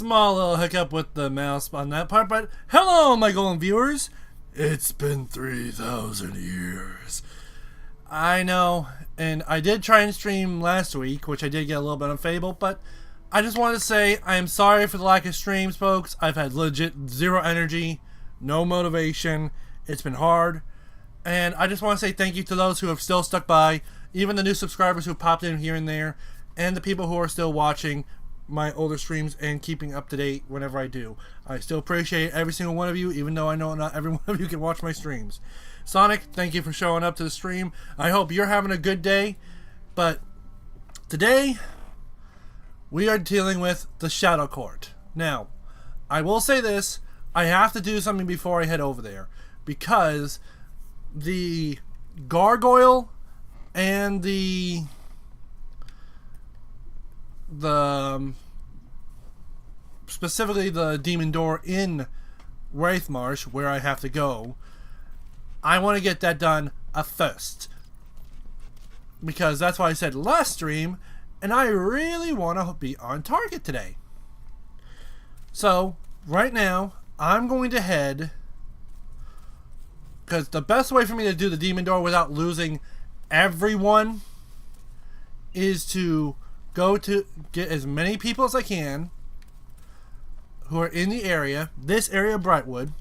small little hiccup with the mouse on that part, but hello, my golden viewers. It's been 3,000 years. I know, and I did try and stream last week, which I did get a little bit on Fable, but I just wanted to say I am sorry for the lack of streams, folks. I've had legit zero energy, no motivation. It's been hard, and I just want to say thank you to those who have still stuck by, even the new subscribers who popped in here and there, and the people who are still watching my older streams and keeping up to date whenever I do. I still appreciate every single one of you, even though I know not every one of you can watch my streams. Sonic, thank you for showing up to the stream. I hope you're having a good day, but today we are dealing with the Shadow Court. Now, I will say this, I have to do something before I head over there, because the gargoyle and the specifically the demon door in Wraithmarsh, where I have to go, I want to get that done first, because that's why I said last stream, and I really want to be on target today. So right now I'm going to head, because the best way for me to do the demon door without losing everyone is to go to get as many people as I can who are in the area, this area of Brightwood,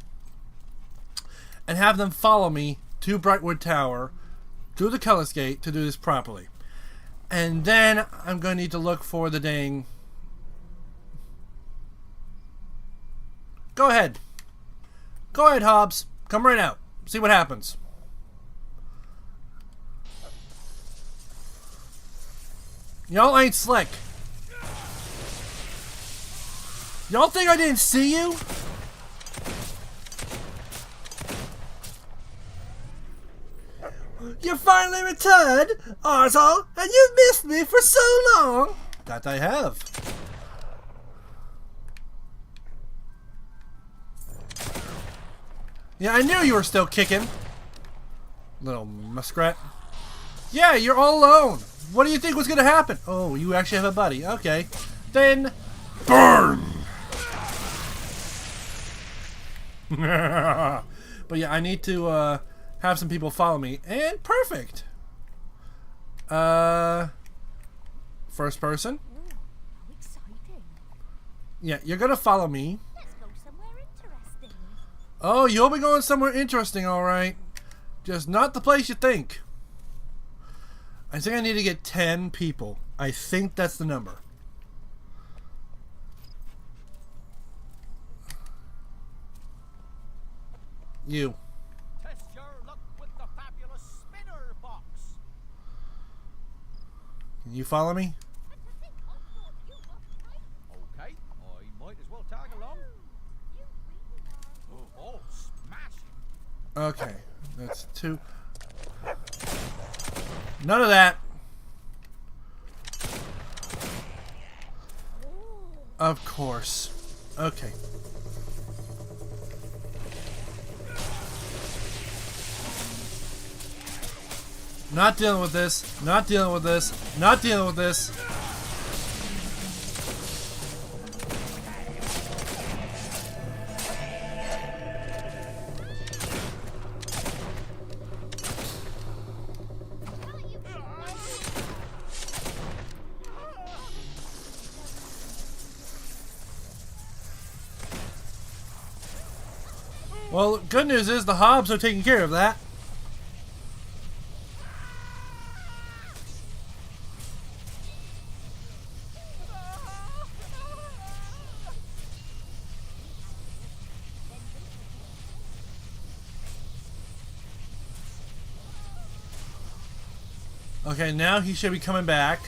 and have them follow me to Brightwood Tower through the Cullis Gate to do this properly. And then I'm going to need to look for the dang... Go ahead. Go ahead, Hobbs. Come right out. See what happens. Y'all ain't slick. Y'all think I didn't see you? You finally returned, Arsehole, and you've missed me for so long. That I have. Yeah, I knew you were still kicking. Little muskrat. Yeah, you're all alone. What do you think was going to happen? Oh, you actually have a buddy. Okay. Then, burn! But yeah, I need to have some people follow me. And perfect. First person. Ooh, exciting. Yeah, you're going to follow me. Let's go somewhere interesting. Oh, you'll be going somewhere interesting, alright. Just not the place you think. I think I need to get 10 people. I think that's the number. You. Test your luck with the fabulous spinner box. Can you follow me? Okay, I might as well tag along. Oh, smashing. Okay, that's 2. None of that. Of course. Okay. Not dealing with this. Not dealing with this. Not dealing with this. Well, good news is the Hobbs are taking care of that. Okay, now he should be coming back.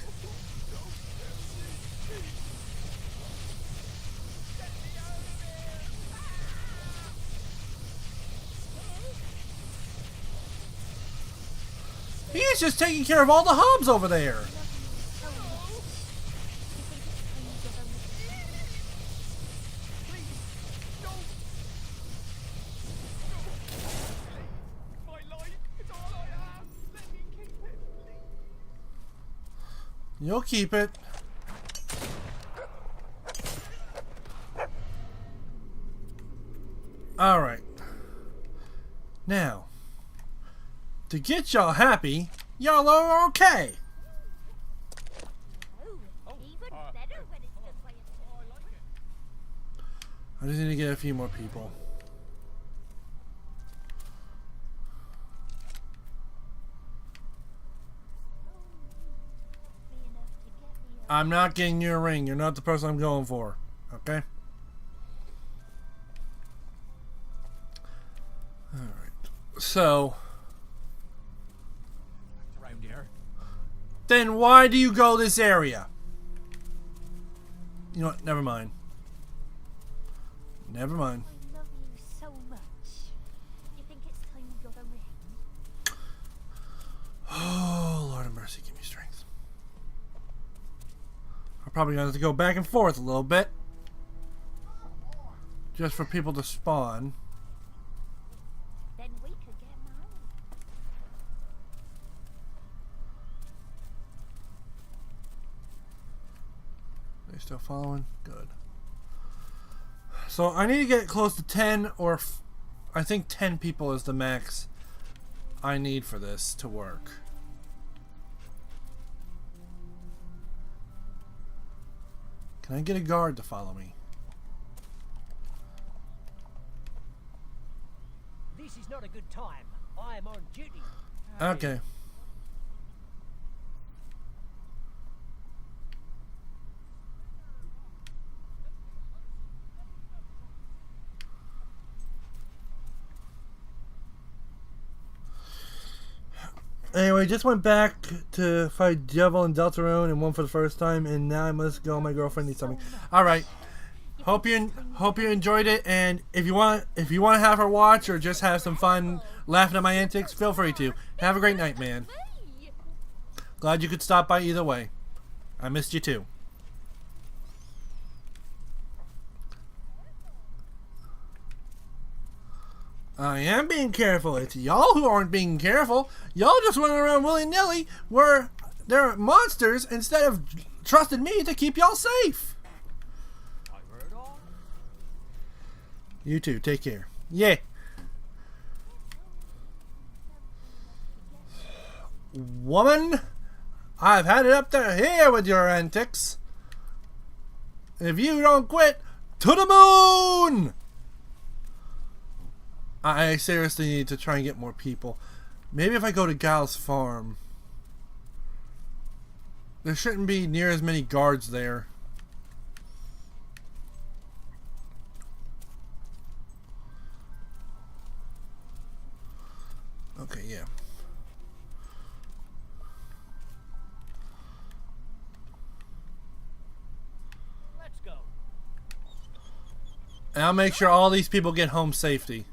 He's just taking care of all the Hobbs over there. You'll keep it. Alright. Now, to get y'all happy, y'all are okay. Oh, even better when it's done by a I like it. I just need to get a few more people. be enough to get me a I'm not getting you a ring. You're not the person I'm going for. Okay? Alright. So, Around here. then why do you go this area? You know what? Never mind. Never mind. I love you so much. You think it's time we got a ring? Oh, Lord of mercy, give me strength. I'm probably going to have to go back and forth a little bit. Just for people to spawn. Then we could get married. They still following? Good. So I need to get close to 10 or I think 10 people is the max I need for this to work. Can I get a guard to follow me? This is not a good time. I am on duty. Okay. Anyway, just went back to fight Devil and Deltarune and won for the first time, and now I must go. My girlfriend needs something. All right. Hope you enjoyed it, and if you want to have her watch or just have some fun laughing at my antics, feel free to. Have a great night, man. Glad you could stop by either way. I missed you too. I am being careful. It's y'all who aren't being careful. Y'all just running around willy-nilly where there are monsters instead of trusting me to keep y'all safe. I've heard all. You too. Take care. Yeah. Woman, I've had it up to here with your antics. If you don't quit, to the moon! I seriously need to try and get more people. Maybe if I go to Gal's farm. There shouldn't be near as many guards there. Okay, yeah. Let's go. And I'll make sure all these people get home safety.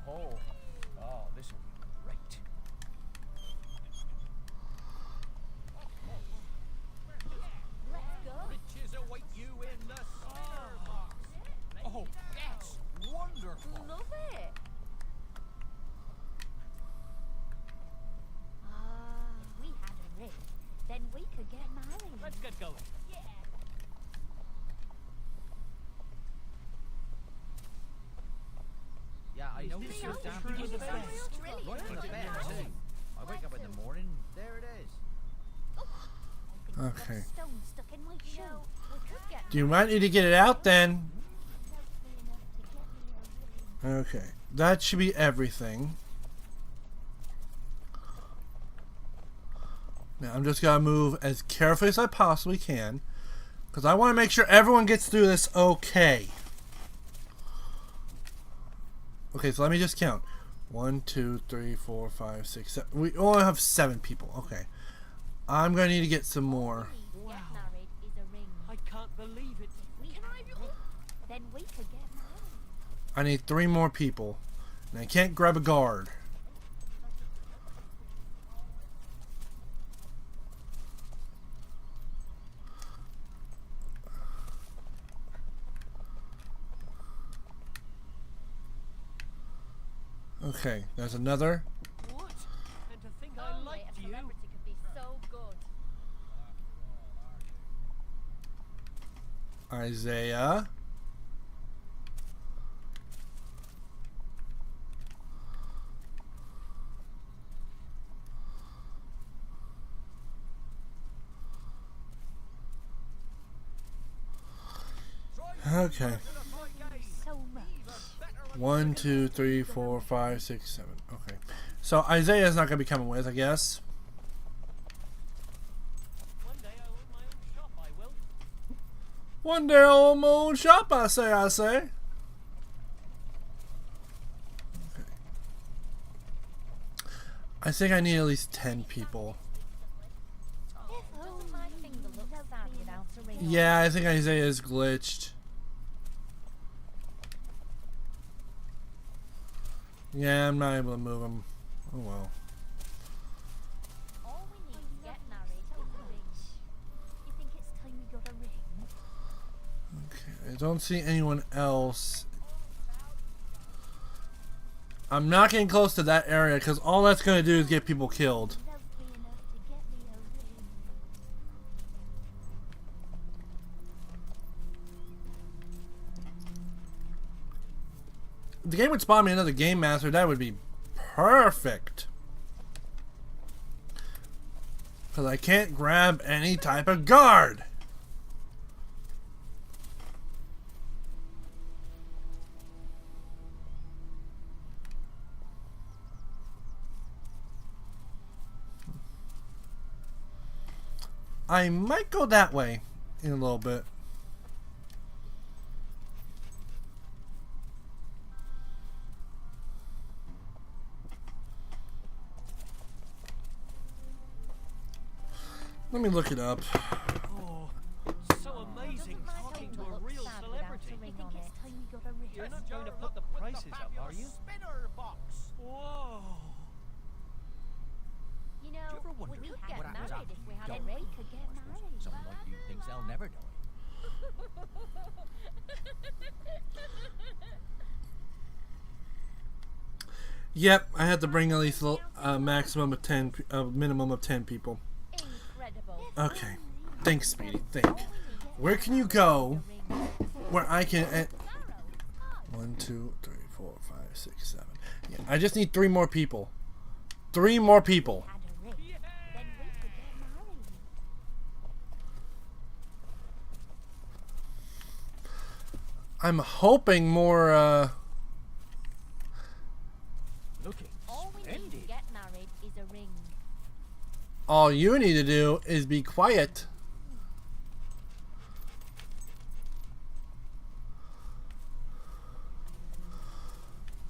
Oh, this will be great. Let's go. Riches await you in the spinner box. Oh, yes, wonderful. Love it. Ah, we had a ring. Then we could get married. Let's get going. Yeah. Yeah, I know this Leo, goes down this to the is best. brilliant. Right on the bed too. I wake up in the morning, there it is. Okay. Stone stuck in my shoe. We could get Do you might need to get it out then? enough to get me a ring. Okay. That should be everything. Now I'm just gonna move as carefully as I possibly can, because I want to make sure everyone gets through this okay. Okay, so let me just count. 1, 2, 3, 4, 5, 6, 7. We only have 7 people. Okay. I'm gonna need to get some more. Get married is a ring. I can't believe it. We have a ring. Then we could get married. I need 3 more people. And I can't grab a guard. Okay, there's another. What? And to think I Only liked a you. celebrity could be so good. Isaiah. Okay. So much. 1, 2, 3, 4, 5, 6, 7. Okay. So Isaiah's not gonna be coming with, I guess. One day I own my own shop, I will. One day I'll own my own shop, I say. Okay. I think I need at least 10 people. Doesn't my finger look sad without a ring? Yeah, I think Isaiah is glitched. Yeah, I'm not able to move him. Oh well. All we need to get married is a ring. You think it's time we got a ring? Okay, I don't see anyone else. I'm not getting close to that area because all that's going to do is get people killed. Won't be enough to get me a ring. If the game would spawn me another game master, that would be perfect. Because I can't grab any type of guard. I might go that way in a little bit. Let me look it up. Oh, so amazing Doesn't my talking finger to a look real sad without celebrity. a ring on it? It's time we got a ring. You're not going to put the prices up, are you? Spinner box. Whoa. You know, Do you ever we wonder could what get happens married after if we you had a don't ring. do Could get it? married. Someone like you thinks they'll never do it. Yep, I had to bring at least a maximum of 10, a minimum of 10 people. Incredible. Okay, thanks, Speedy. Think. Where can you go where I can? 1, 2, 3, 4, 5, 6, 7. Yeah, I just need 3 more people. 3 more people. Had a ring. Then we could get married. I'm hoping more. Looking All we need to splendid. get married is a ring. All you need to do is be quiet.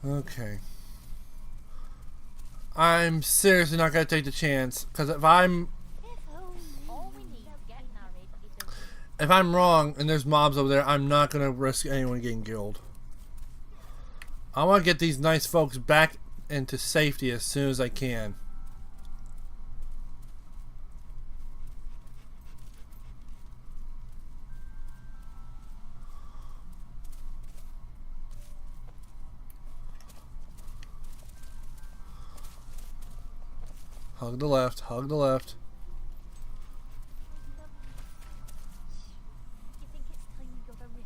Okay. I'm seriously not gonna take the chance, because if I'm All we need to get married is a ring. if I'm wrong and there's mobs over there, I'm not gonna risk anyone getting killed. I want to get these nice folks back into safety as soon as I can. Hug the left, hug the left. You think it's time we got a ring?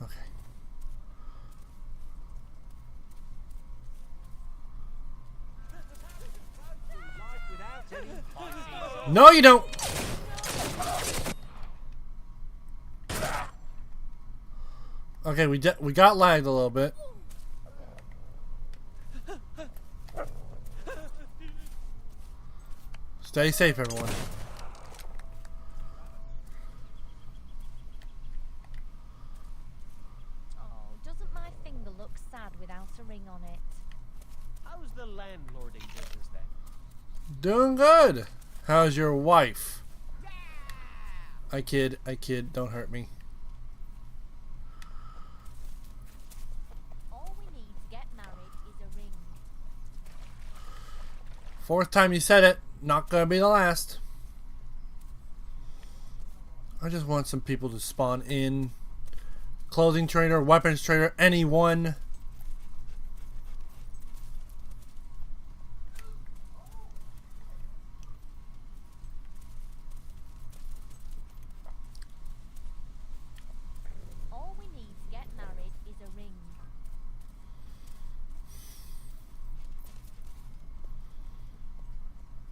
Okay. No, you don't. Okay, we got lagged a little bit. Stay safe, everyone. Oh, doesn't my finger look sad without a ring on it? How's the landlording business then? Doing good. How's your wife? I kid, don't hurt me. All we need to get married is a ring. 4th time you said it, not gonna be the last. I just want some people to spawn in. Clothing trader, weapons trader, anyone.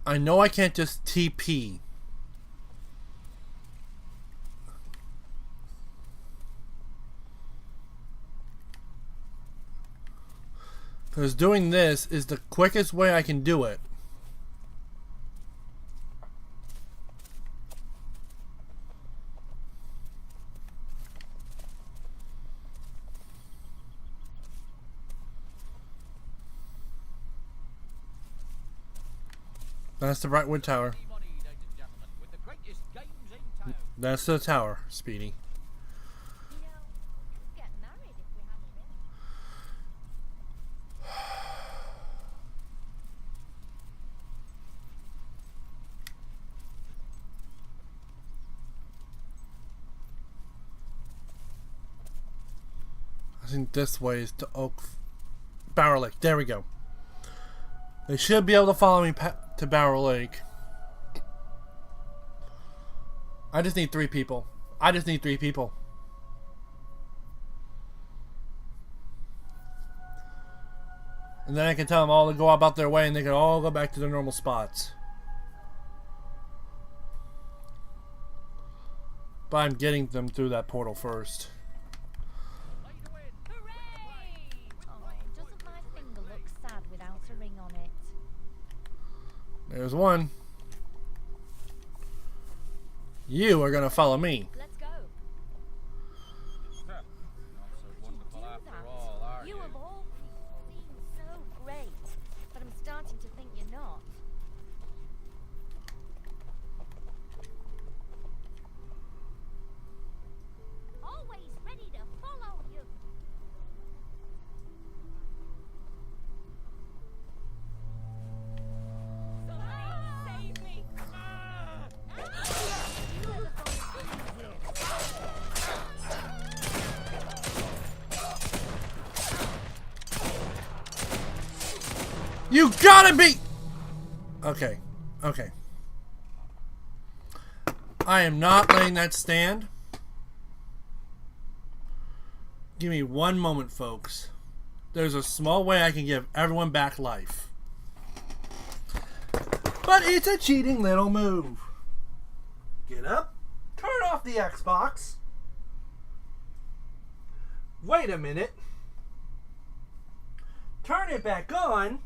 I know I can't just TP. Because doing this is the quickest way I can do it. That's the Brightwood Tower. Money, ladies and gentlemen, with the greatest games in town. That's the tower, Speedy. You know, we could get married if we had a bit. I think this way is to Barrow Lake. There we go. They should be able to follow me to Barrow Lake. I just need 3 people. I just need 3 people. And then I can tell them all to go about their way and they can all go back to their normal spots. But I'm getting them through that portal first. Hooray! Oh, doesn't my finger look sad without a ring on it? There's one. You are gonna follow me. Let's go. Not so wonderful Do after that. all, are You you? of all people seem so great, but I'm starting to think you're not. Always ready to follow you. Somebody save me. You gotta be! Okay. Okay. I am not letting that stand. Give me one moment, folks. There's a small way I can give everyone back life. But it's a cheating little move. Get up. Turn off the Xbox. Wait a minute. Turn it back on.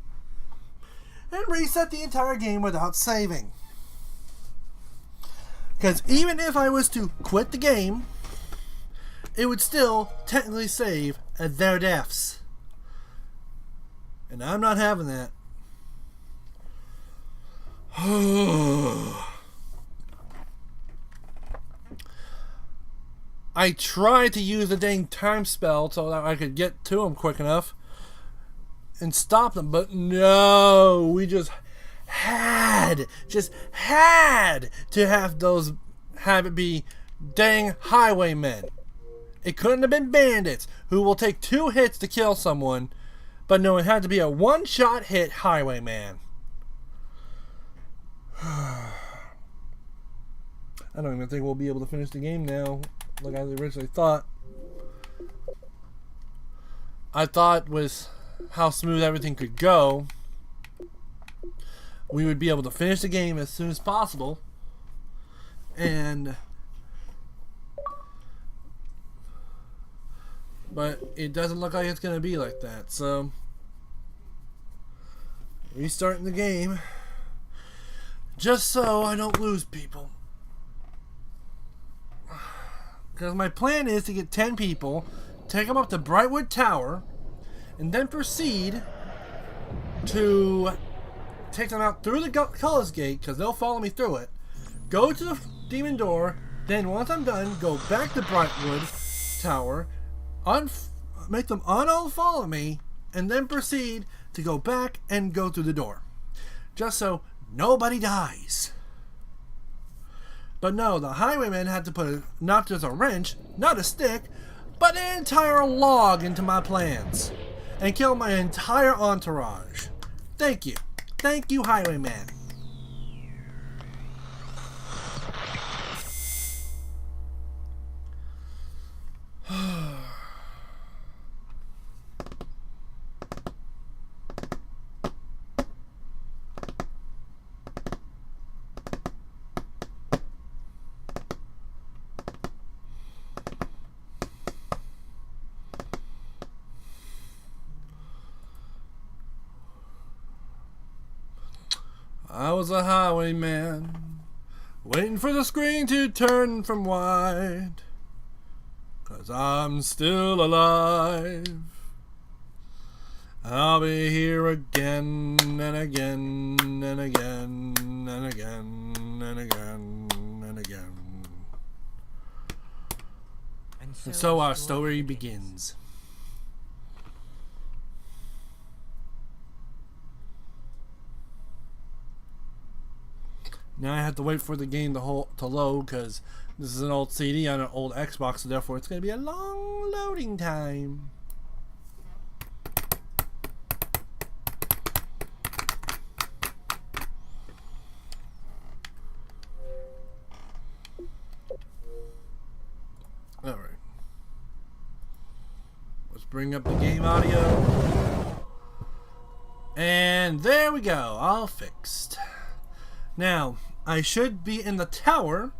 And reset the entire game without saving. Because even if I was to quit the game, it would still technically save at their deaths. And I'm not having that. I tried to use the dang time spell so that I could get to him quick enough and stop them, but no, we just had to have it be dang highwaymen. It couldn't have been bandits who will take 2 hits to kill someone, but no, it had to be a one-shot hit highwayman. I don't even think we'll be able to finish the game now like I originally thought. I thought with how smooth everything could go, we would be able to finish the game as soon as possible, but it doesn't look like it's going to be like that, so restarting the game just so I don't lose people, because my plan is to get 10 people, take them up to Brightwood Tower, and then proceed to take them out through the Cullis Gate, because they'll follow me through it, go to the demon door, then once I'm done, go back to Brightwood Tower, make them unfollow me, and then proceed to go back and go through the door. Just so nobody dies. But no, the highwayman had to put not just a wrench, not a stick, but an entire log into my plans. And kill my entire entourage. Thank you. Thank you, highwayman. I was a highwayman, waiting for the screen to turn from white, 'cause I'm still alive. I'll be here again and again and again and again and again and again. And so our story begins. Now I have to wait for the game to load, because this is an old CD on an old Xbox, so therefore it's going to be a long loading time. Alright. Let's bring up the game audio. And there we go. All fixed. Now, I should be in the tower,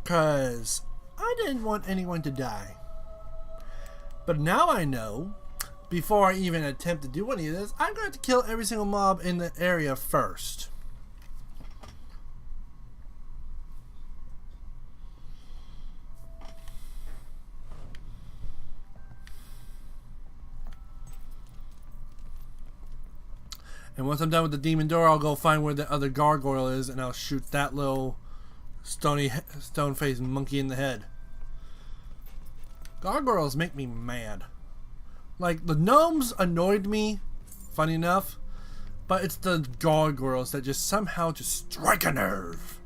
because I didn't want anyone to die. But now I know, before I even attempt to do any of this, I'm going to have to kill every single mob in the area first. And once I'm done with the demon door, I'll go find where the other gargoyle is, and I'll shoot that little stone-faced monkey in the head. Gargoyles make me mad. Like, the gnomes annoyed me, funny enough, but it's the gargoyles that just somehow just strike a nerve.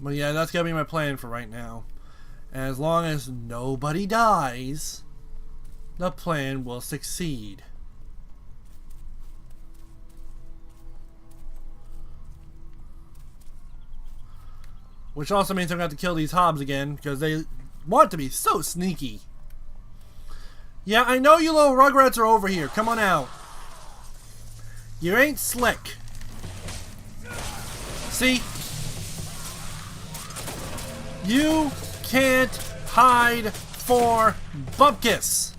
But yeah, that's gonna be my plan for right now. And as long as nobody dies, the plan will succeed. Which also means I'm going to have to kill these hobs again, because they want to be so sneaky. Yeah, I know you little rugrats are over here. Come on out. You ain't slick. See? You can't hide for Bupkis.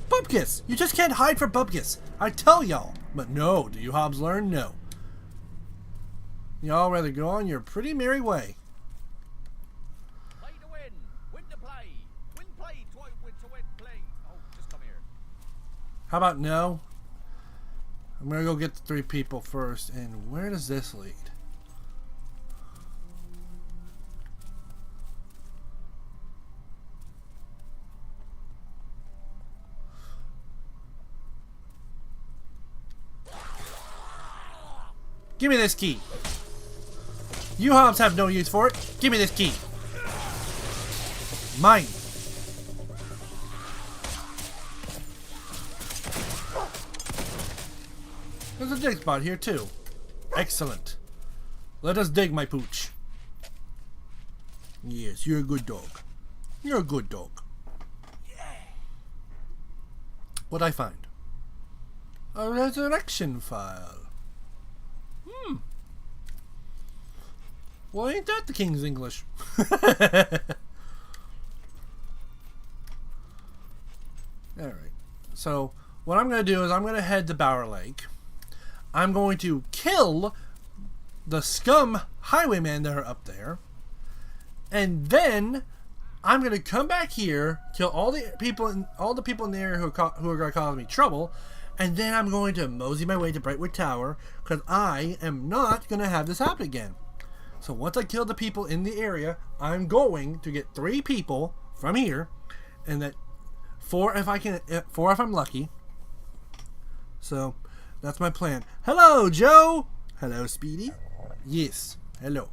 Bupkis! You just can't hide for Bupkis. I tell y'all. But no, do you hobs learn? No. Y'all rather go on your pretty merry way. Play to win. Win to play. Win play to win to win play. Oh, just come here. How about no? I'm gonna go get the 3 people first. And where does this lead? Give me this key. You hobs have no use for it. Give me this key. Mine. There's a dig spot here too. Excellent. Let us dig, my pooch. Yes, you're a good dog. You're a good dog. What'd I find? A resurrection file. Well, ain't that the King's English? Alright. So, what I'm going to do is I'm going to head to Bower Lake. I'm going to kill the scum highwaymen that are up there. And then I'm going to come back here, kill all the people in the area who are going to cause me trouble. And then I'm going to mosey my way to Brightwood Tower, because I am not going to have this happen again. So once I kill the people in the area, I'm going to get 3 people from here, and that 4 if I'm lucky. So that's my plan. Hello, Joe. Hello, Speedy. Yes. Hello.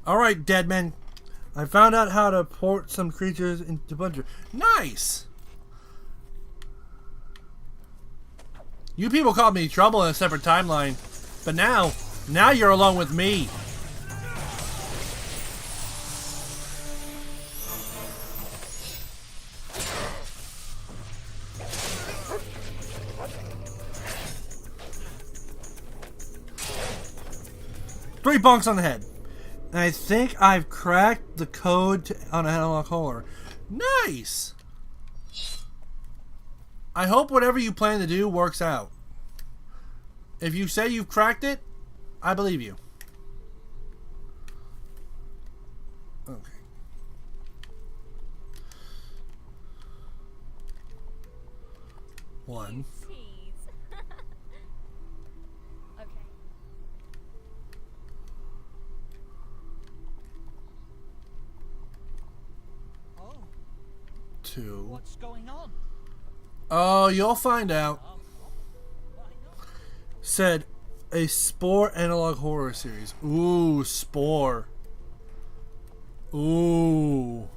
All right, dead men. I found out how to port some creatures into Bunter. Nice. You people called me trouble in a separate timeline, but now you're alone with me. 3 bonks on the head. And I think I've cracked the code on an analog horror. Nice! I hope whatever you plan to do works out. If you say you've cracked it, I believe you. Okay. One. Tease. Okay. Oh, 2. what's going on? Oh, you'll find out. Said a Spore analog horror series. Ooh, Spore. Ooh.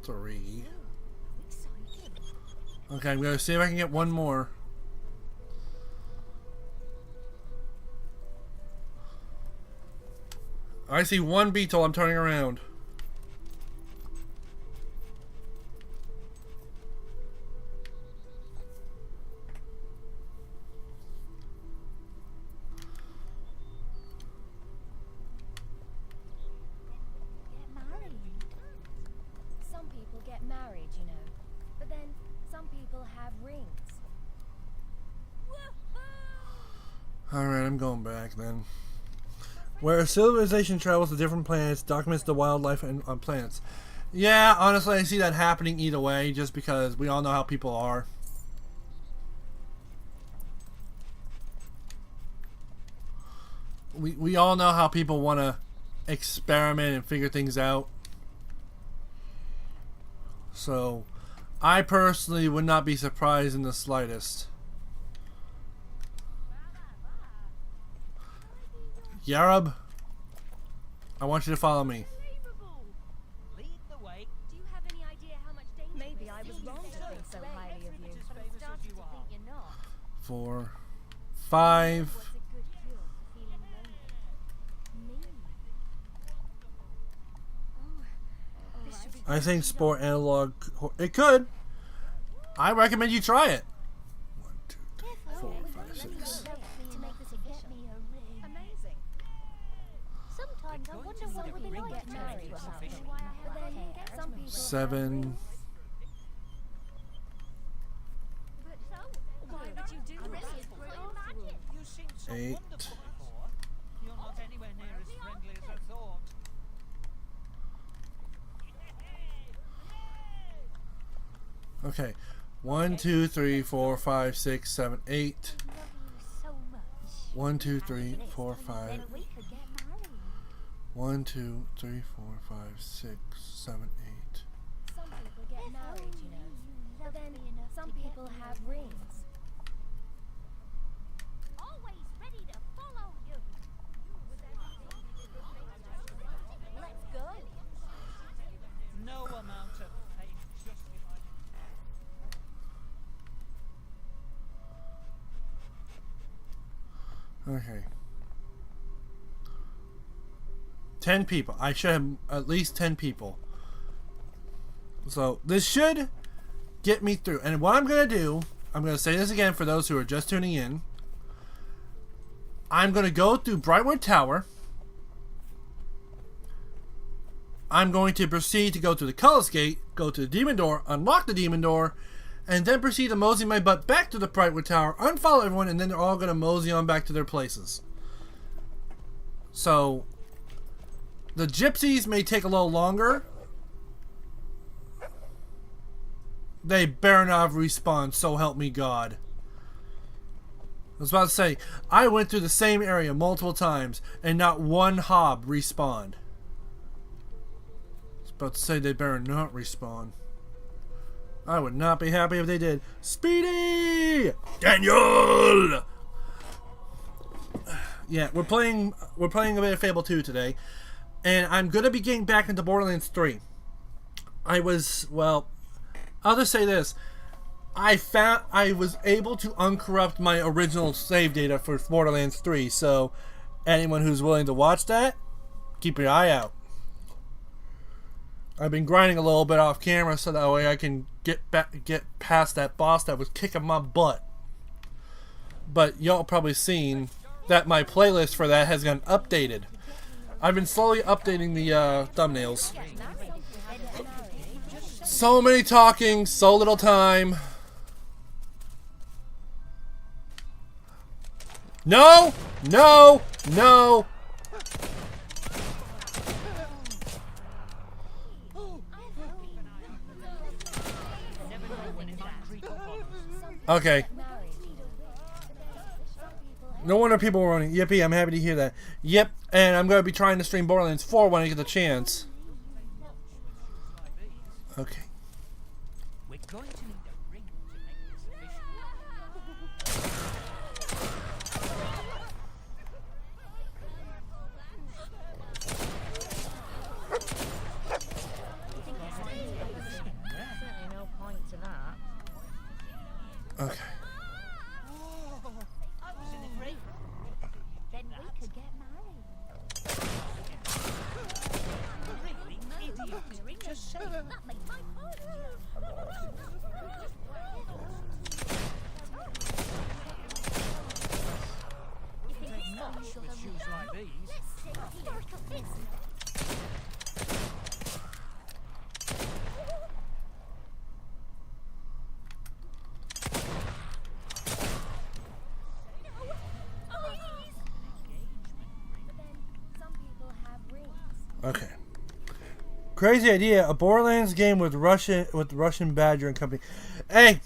Three. Exciting. Okay, I'm gonna see if I can get one more. I see one beetle. I'm turning around. Get married. Some people get married, you know. But then some people have rings. Alright, I'm going back then. Where a civilization travels to different planets, documents the wildlife on planets. Yeah, honestly, I see that happening either way, just because we all know how people are. We all know how people want to experiment and figure things out. So, I personally would not be surprised in the slightest. Yarub, I want you to follow me. Lead the way. Do you have any idea how much danger? Maybe I was wrong to think so highly of you, but I'm starting to think you're not. 4, 5. What's a good cure for feeling lonely? Me. Oh, this should be I think Spore analog. It could. I recommend you try it. 1, 2, 3, 4, 5, 6. to make this efficient. Amazing. Sometimes I wonder what would be like get married or something. But then some people 7. But so, why would you do this? You seem so 8. wonderful before. You're not anywhere near as friendly as I thought. Okay. 1, 2, 3, 4, 5, 6, 7, 8. So much. 1, 2, 3, 4, 5. Then we could get married. 1, 2, 3, 4, 5, 6, 7, 8. Some people get married, you know. But then some people have rings. Always ready to follow you. Let's go. No amount of pain justified it. Okay. 10 people. I should have at least 10 people. So this should get me through. And what I'm going to do, I'm going to say this again for those who are just tuning in. I'm going to go through Brightwood Tower. I'm going to proceed to go to the Cullis Gate, go to the Demon Door, unlock the Demon Door, and then proceed to mosey my butt back to the Brightwood Tower, unfollow everyone, and then they're all going to mosey on back to their places. So, the gypsies may take a little longer. They better not have respawned, so help me God. I was about to say, I went through the same area multiple times, and not one hob respawned. I was about to say they better not respawn. I would not be happy if they did. Speedy! Daniel! Yeah, we're playing a bit of Fable 2 today. And I'm gonna be getting back into Borderlands 3. I'll just say this. I was able to uncorrupt my original save data for Borderlands 3, so anyone who's willing to watch that, keep your eye out. I've been grinding a little bit off camera so that way I can get past that boss that was kicking my butt. But y'all probably seen that my playlist for that has gotten updated. I've been slowly updating the thumbnails. So many talking, so little time. No! No! No! Okay. No wonder people were running. Yippee, I'm happy to hear that. Yep, and I'm going to be trying to stream Borderlands 4 when I get the chance. Okay. We're going to need a ring to make this official. Certainly no point to that. Okay. Then we could get married. Really, idiot. Just say That makes my heart. take nuts with shoes like these. Okay. Crazy idea. A Borderlands game with Russian Badger and company. Hey,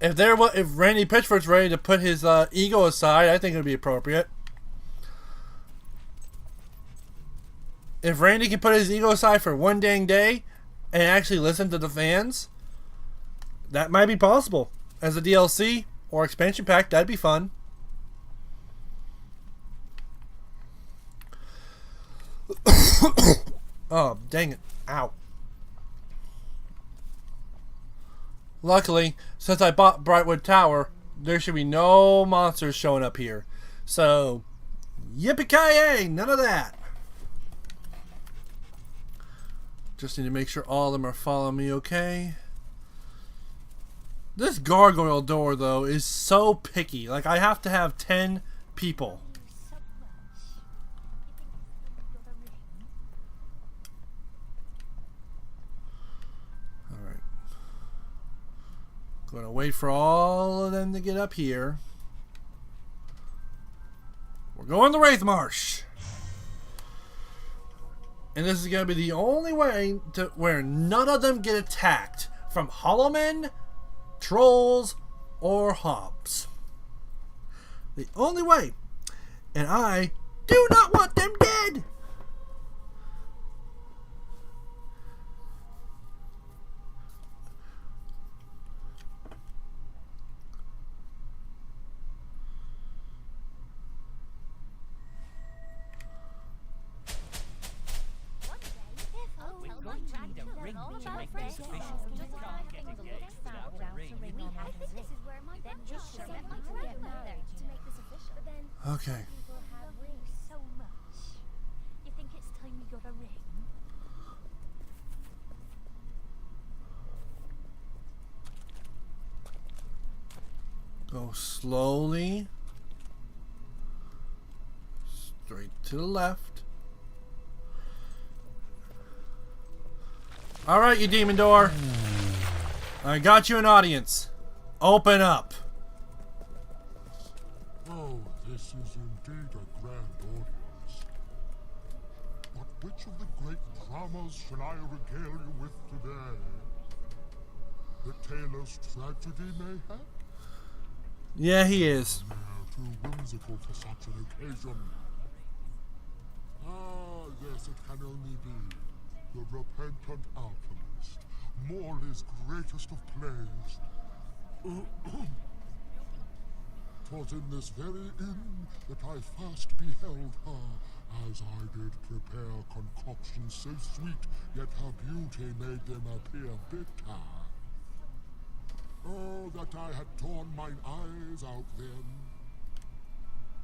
if Randy Pitchford's ready to put his ego aside, I think it would be appropriate. If Randy can put his ego aside for one dang day and actually listen to the fans, that might be possible. As a DLC or expansion pack, that'd be fun. Oh, dang it. Ow. Luckily, since I bought Brightwood Tower, there should be no monsters showing up here. So, yippee-ki-yay! None of that. Just need to make sure all of them are following me okay. This gargoyle door, though, is so picky. Like, I have to have 10 people. Alright. Gonna wait for all of them to get up here. We're going to Wraith Marsh. And this is going to be the only way to where none of them get attacked from Hollow Men, Trolls, or Hobbs. The only way. And I do not want them dead. Okay. So much. You think it's time we got a ring? Go slowly. Straight to the left. Alright, you demon door. I got you an audience. Open up. Oh, this is indeed a grand audience. But which of the great dramas shall I regale you with today? The tailor's tragedy, mayhap? Yeah, he is. Too whimsical for such an occasion. Ah, yes, it can only be. The repentant alchemist, Morley's greatest of plays. 'Twas in this very inn that I first beheld her, as I did prepare concoctions so sweet, yet her beauty made them appear bitter. Oh, that I had torn mine eyes out then.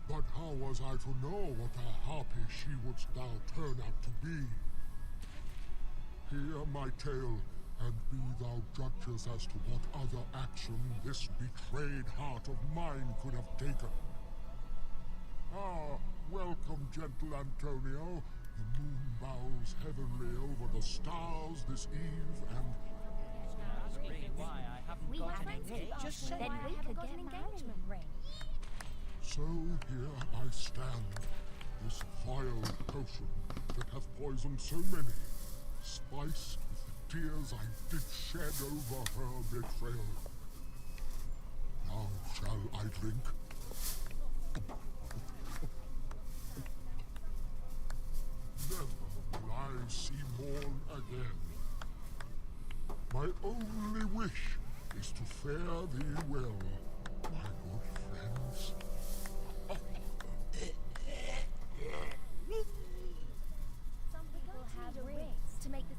But how was I to know what a harpy she wouldst thou turn out to be? Hear my tale, and be thou judges as to what other action this betrayed heart of mine could have taken. Ah, welcome, gentle Antonio. The moon bows heavenly over the stars this eve, and Ask me why I haven't We got an haven't engagement. Just say then we could get an engagement ring. so here I stand, this vile potion that hath poisoned so many, spiced with the tears I did shed over her betrayal. Now shall I drink? Never will I see morn again. My only wish is to fare thee well, my good friends. Some people have rings to make the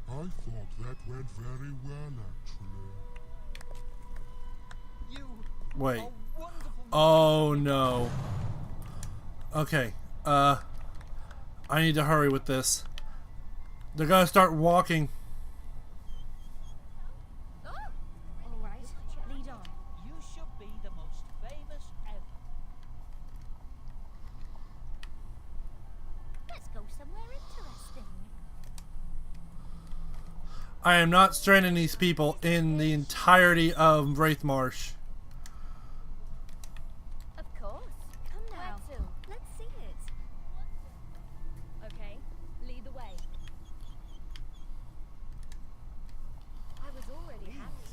I thought that went very well, actually. You Wait. are wonderful. Oh no. Okay. I need to hurry with this. They're gonna start walking. All right, lead on. You should be the most famous ever. Let's go somewhere interesting. I am not stranding these people in the entirety of Wraith Marsh. Of course. Come now. Where to? Let's see it. Okay, lead the way. I was already happy.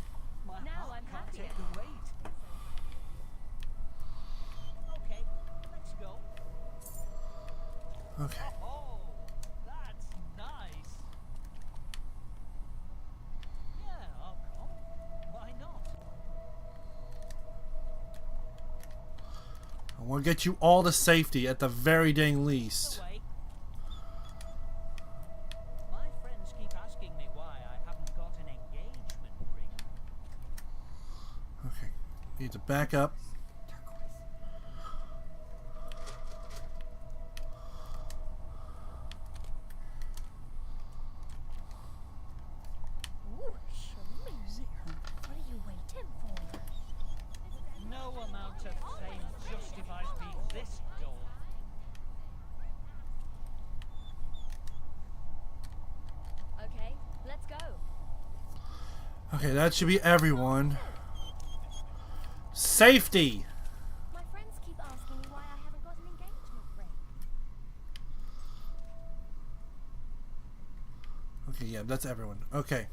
My Now heart I'm can't happier. take the weight. Okay, let's go. Okay. Oh, that's nice. Yeah, I'll come. Why not? I want to get you all to safety at the very dang least. Away. My friends keep asking me why I haven't got an engagement ring. Okay. Need to back up. Ooh, schmoozy. What are you waiting for? No amount of fame justifies being this dull. Okay, let's go. Okay, that should be everyone. Safety! My friends keep asking me why I haven't got an engagement ring. Okay, yeah, that's everyone. Okay.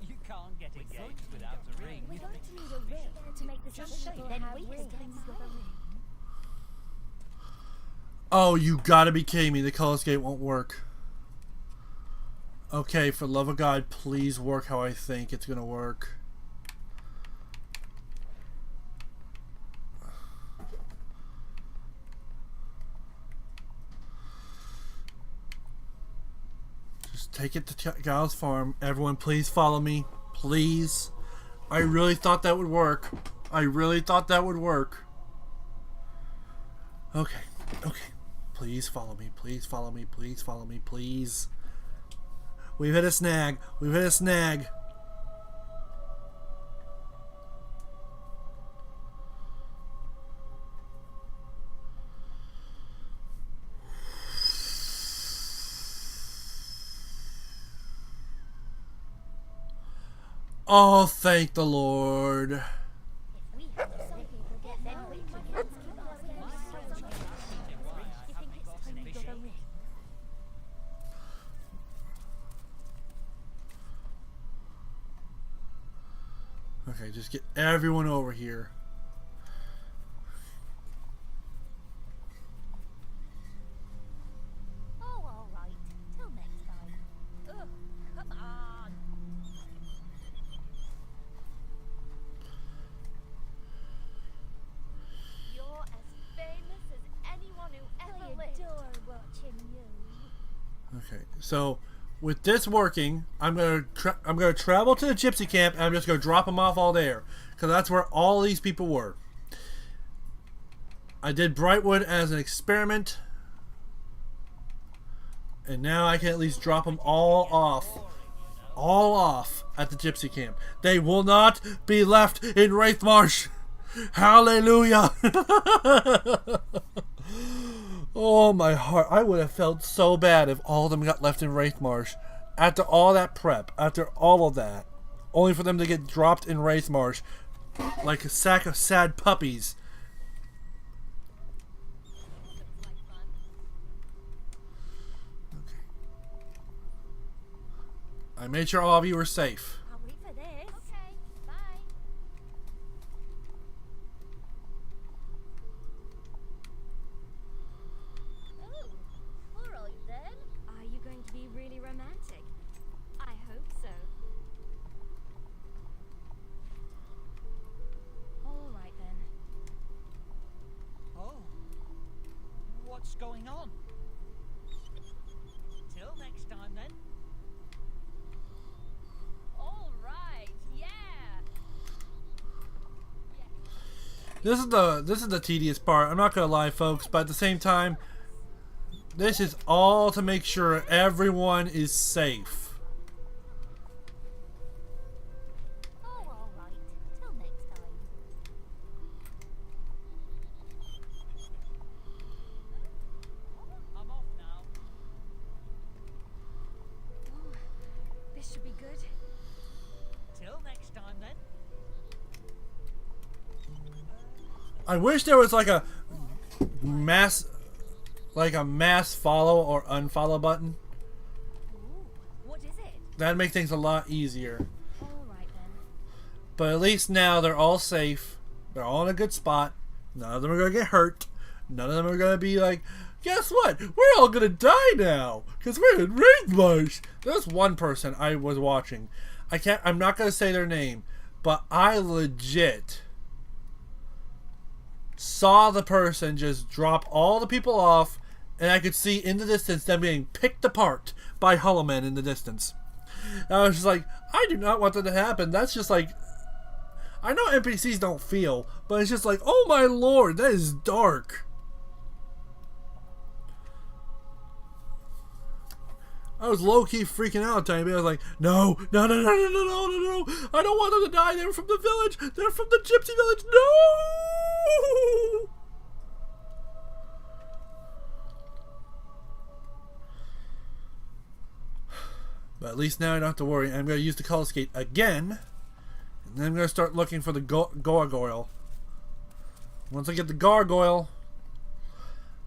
You can't get engaged without a ring. We're going to need a ring to make this official. Then we can get a ring. Oh, you gotta be kidding me. The color skate won't work. Okay, for love of God, please work how I think it's gonna work. Just take it to Giles Farm. Everyone, please follow me. Please. I really thought that would work. I really thought that would work. Okay, okay. Please follow me. Please follow me. Please follow me. Please. We've hit a snag. We've hit a snag. Oh, thank the Lord. If we have some people get then we can keep asking my friends you think it's time you got a ring. Okay, just get everyone over here. Oh, all right. Till next time. Ugh, come on. You're as famous as anyone who ever lived. I adore watching you. Okay, so with this working, I'm gonna travel to the gypsy camp and I'm just gonna drop them off all there because that's where all these people were. I did Brightwood as an experiment. And now I can at least drop them all off. All off at the gypsy camp. They will not be left in Wraithmarsh. Hallelujah. Oh, my heart. I would have felt so bad if all of them got left in Wraithmarsh. After all that prep. After all of that. Only for them to get dropped in Wraithmarsh. Like a sack of sad puppies. Okay. I made sure all of you were safe. I'll wait for this. Okay, bye. Oh, alright then. Are you going to be really romantic? I hope so. Alright then. Oh. What's going on? Till next time then. Alright, yeah. This is the tedious part. I'm not gonna lie, folks, but at the same time, this is all to make sure everyone is safe. Oh, alright. Till next time. I'm off now. Oh, this should be good. Till next time then. I wish there was like a mass follow or unfollow button. Ooh, what is it? That'd make things a lot easier. Alright then. But at least now they're all safe. They're all in a good spot. None of them are gonna get hurt. None of them are gonna be like, guess what? We're all gonna die now because we're in Wraithmarsh. There's one person I was watching. I'm not gonna say their name, but I legit saw the person just drop all the people off, and I could see in the distance them being picked apart by Hollow Men in the distance. And I was just like, I do not want that to happen. That's just like, I know NPCs don't feel, but it's just like, oh my lord, that is dark. I was low-key freaking out a tiny bit. I was like, no, no, no, no, no, no, no, no, no. I don't want them to die. They're from the village. They're from the gypsy village. No! But at least now I don't have to worry. I'm going to use the Color Skate again. And then I'm going to start looking for the gargoyle. Once I get the gargoyle,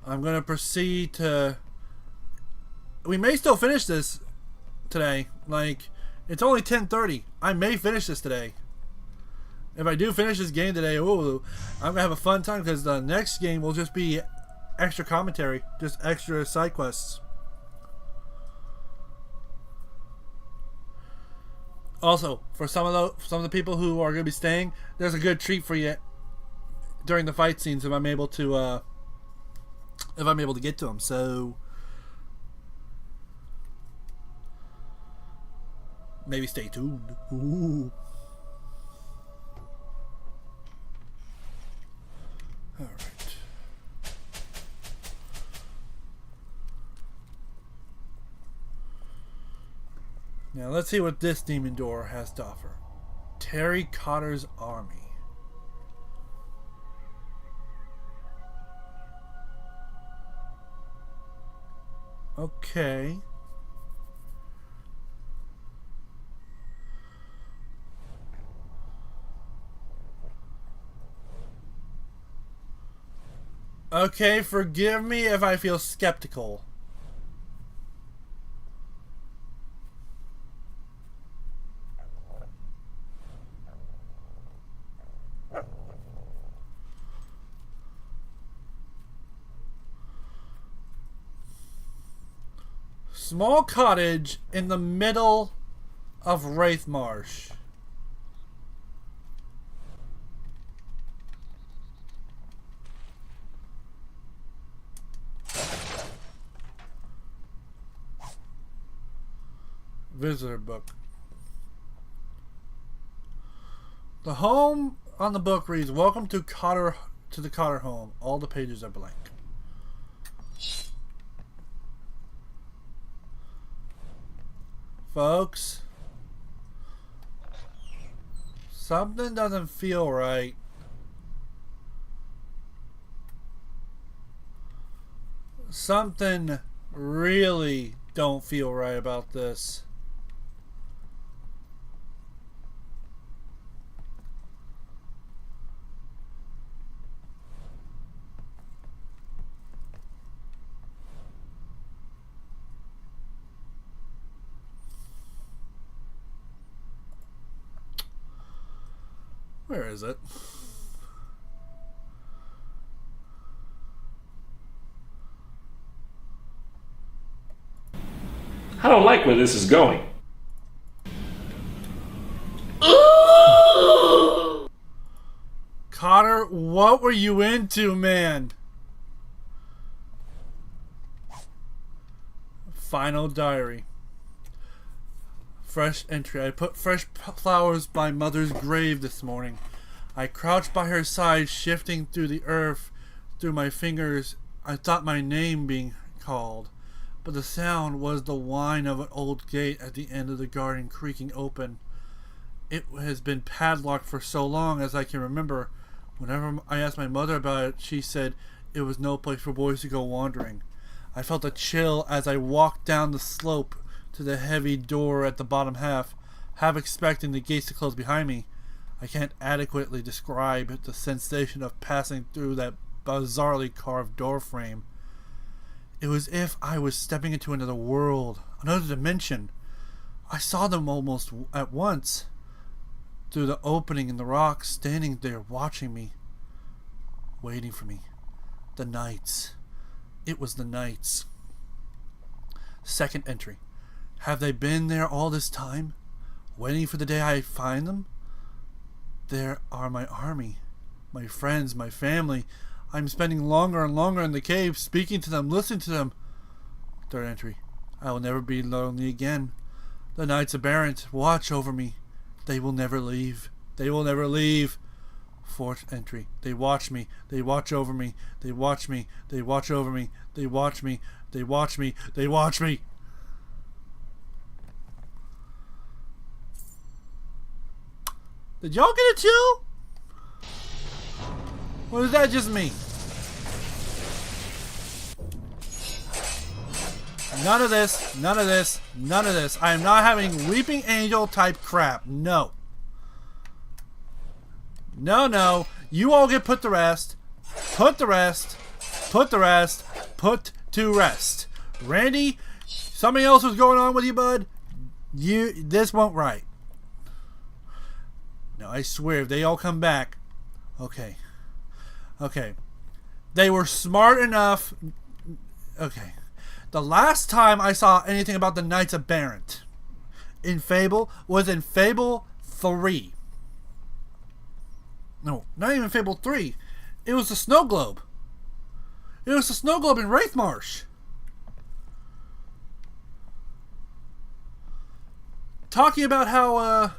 I'm going to proceed to... We may still finish this today. Like, it's only 10:30. I may finish this today. If I do finish this game today, ooh, I'm gonna have a fun time because the next game will just be extra commentary, just extra side quests. Also, for some of the people who are gonna be staying, there's a good treat for you during the fight scenes if I'm able to get to them. So. Maybe stay tuned. Ooh. Alright. Now let's see what this demon door has to offer. Terry Cotter's Army. Okay. Okay, forgive me if I feel skeptical. Small cottage in the middle of Wraithmarsh. Visitor book. The home on the book reads, "Welcome to the Cotter home. All the pages are blank." folks. Something doesn't feel right. Something really don't feel right about this. Where is it? I don't like where this is going. Connor, what were you into, man? Final diary. Fresh entry. I put fresh flowers by mother's grave this morning. I crouched by her side, shifting through the earth through my fingers. I thought my name being called, but the sound was the whine of an old gate at the end of the garden creaking open. It has been padlocked for so long as I can remember. Whenever I asked my mother about it, she said it was no place for boys to go wandering. I felt a chill as I walked down the slope to the heavy door at the bottom half expecting the gates to close behind me. I can't adequately describe the sensation of passing through that bizarrely carved door frame. It was as if I was stepping into another world, another dimension. I saw them almost at once, through the opening in the rocks, standing there watching me, waiting for me. The knights. It was the knights. Second entry. Have they been there all this time, waiting for the day I find them? There are my army, my friends, my family. I'm spending longer and longer in the cave, speaking to them, listening to them. Third entry. I will never be lonely again. The knights of Barrent watch over me. They will never leave. They will never leave. Fourth entry. They watch me. They watch over me. They watch me. They watch over me. They watch me. They watch me. They watch me. Did y'all get a chill? Or is that just me? None of this, none of this, none of this. I am not having weeping angel type crap. No. No, no. You all get put to rest. Put to rest. Put to rest. Put to rest. Randy, something else was going on with you, bud. This won't right. No, I swear, if they all come back. Okay. Okay. They were smart enough. Okay. The last time I saw anything about the Knights of Barrent in Fable was in Fable 3. No, not even Fable 3. It was the Snow Globe. It was the Snow Globe in Wraithmarsh. Talking about how,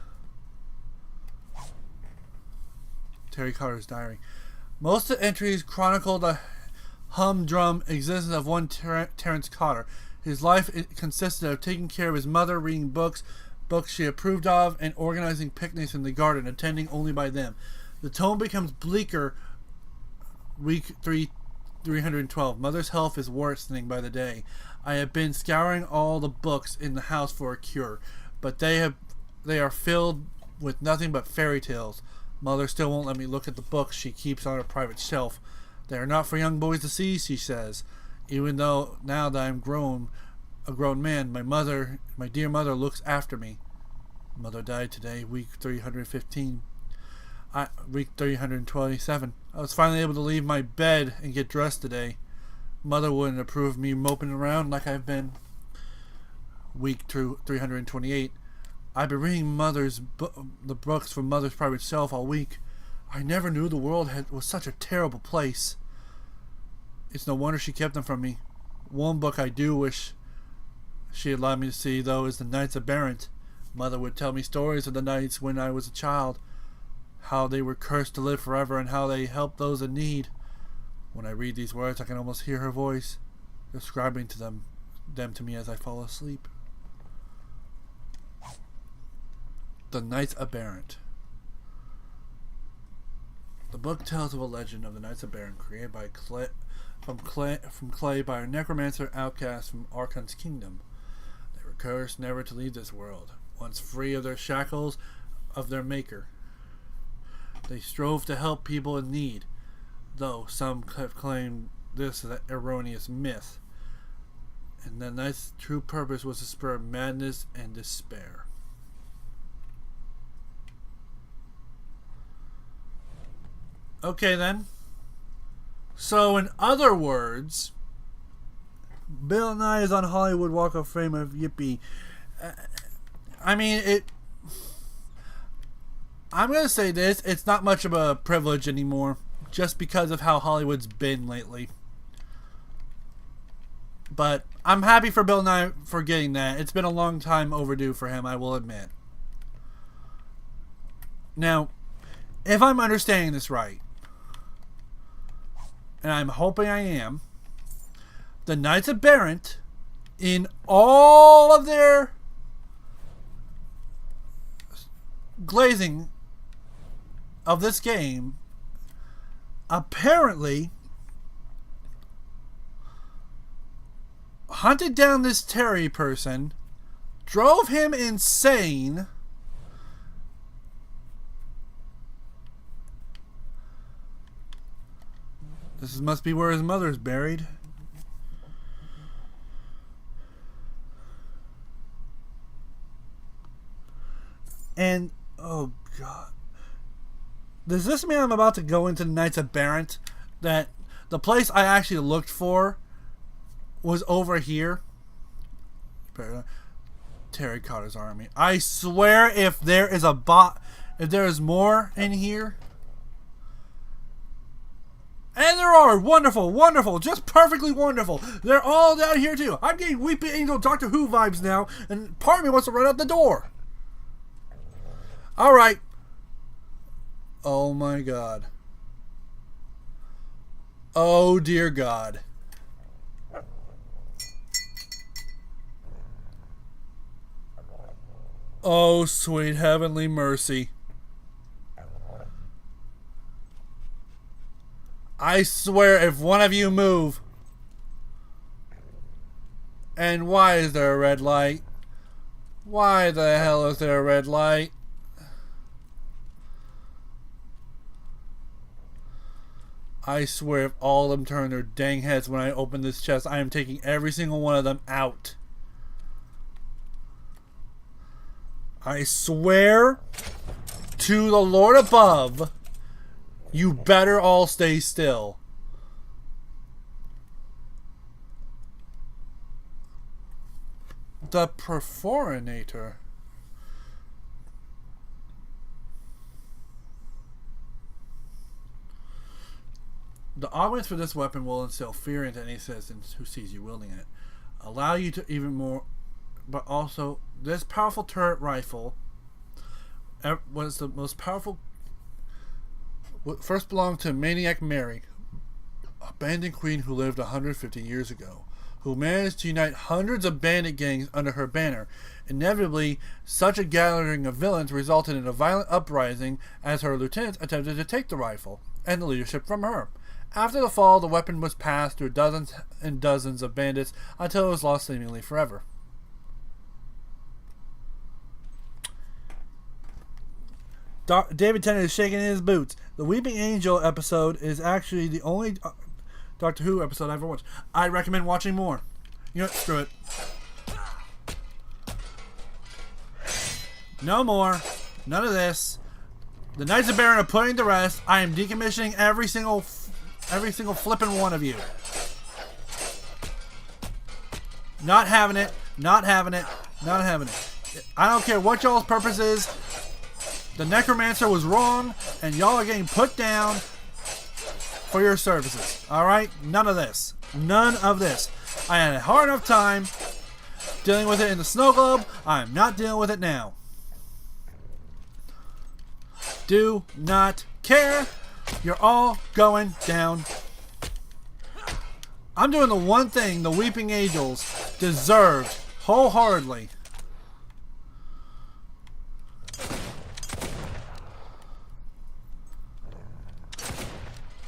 Terry Carter's diary. Most of the entries chronicle the humdrum existence of one Terrence Cotter. His life consisted of taking care of his mother, reading books she approved of, and organizing picnics in the garden, attending only by them. The tone becomes bleaker. Week 312. Mother's health is worsening by the day. I have been scouring all the books in the house for a cure, but they are filled with nothing but fairy tales. Mother still won't let me look at the books she keeps on her private shelf. They are not for young boys to see, she says. Even though now that I'm a grown man, my dear mother looks after me. Mother died today, week 315. Week 327. I was finally able to leave my bed and get dressed today. Mother wouldn't approve of me moping around like I've been. Week 328. I've been reading the books from Mother's private shelf all week. I never knew the world was such a terrible place. It's no wonder she kept them from me. One book I do wish she allowed me to see, though, is The Knights of Barrent. Mother would tell me stories of the knights when I was a child, how they were cursed to live forever and how they helped those in need. When I read these words, I can almost hear her voice, describing them to me as I fall asleep. The Knights Aberrant. The book tells of a legend of the Knights Aberrant created by from clay by a necromancer outcast from Archon's kingdom. They were cursed never to leave this world. Once free of their shackles of their maker, they strove to help people in need, though some have claimed this as an erroneous myth, and the Knight's true purpose was to spur madness and despair. Okay then. So in other words, Bill Nye is on Hollywood Walk of Fame of Yippee. I mean, I'm going to say this, it's not much of a privilege anymore, just because of how Hollywood's been lately. But I'm happy for Bill Nye for getting that. It's been a long time overdue for him, I will admit. Now, if I'm understanding this right, and I'm hoping I am, the Knights Aberrant, in all of their glazing of this game, apparently hunted down this Terry person, drove him insane, this must be where his mother's buried. And, oh God. Does this mean I'm about to go into the Knights Aberrant? That the place I actually looked for was over here? Terry Cotter's army. I swear if there is a if there is more in here. And there are! Wonderful, wonderful, just perfectly wonderful. They're all down here too. I'm getting Weeping Angel Doctor Who vibes now, and part of me wants to run out the door. Alright. Oh my God. Oh dear God. Oh sweet heavenly mercy. I swear if one of you move. And why is there a red light? Why the hell is there a red light? I swear if all of them turn their dang heads when I open this chest, I am taking every single one of them out. I swear to the Lord above, you better all stay still. The Perforinator. The augments for this weapon will instill fear into any citizen who sees you wielding it. Allow you to even more, but also this powerful turret rifle was the most powerful. First belonged to Maniac Mary, a bandit queen who lived 150 years ago, who managed to unite hundreds of bandit gangs under her banner. Inevitably, such a gathering of villains resulted in a violent uprising as her lieutenants attempted to take the rifle and the leadership from her. After the fall, the weapon was passed through dozens and dozens of bandits until it was lost seemingly forever. David Tennant is shaking in his boots. The Weeping Angel episode is actually the only Doctor Who episode I ever watched. I recommend watching more. You know what? Screw it. No more. None of this. The Knights of Baron are putting to rest. I am decommissioning every single flippin' one of you. Not having it. Not having it. Not having it. I don't care what y'all's purpose is. The Necromancer was wrong, and y'all are getting put down for your services. Alright? None of this. None of this. I had a hard enough time dealing with it in the snow globe. I am not dealing with it now. Do not care. You're all going down. I'm doing the one thing the Weeping Angels deserved wholeheartedly.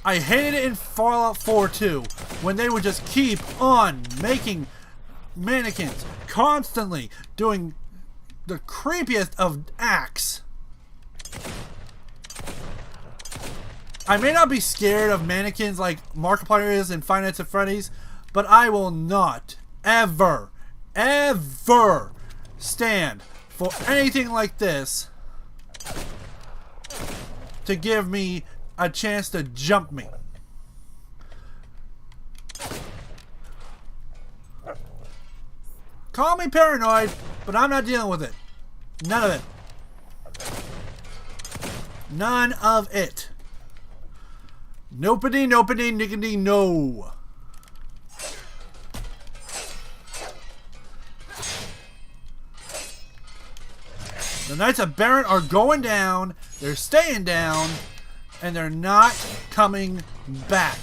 I hated it in Fallout 4 too, when they would just keep on making mannequins, constantly doing the creepiest of acts. I may not be scared of mannequins like Markiplier is in Five Nights at Freddy's, but I will not ever, ever stand for anything like this to give me a chance to jump me. Call me paranoid, but I'm not dealing with it. None of it. None of it. Nopity, nopity, nickety, no. The Knights of Baron are going down, they're staying down, and they're not coming back.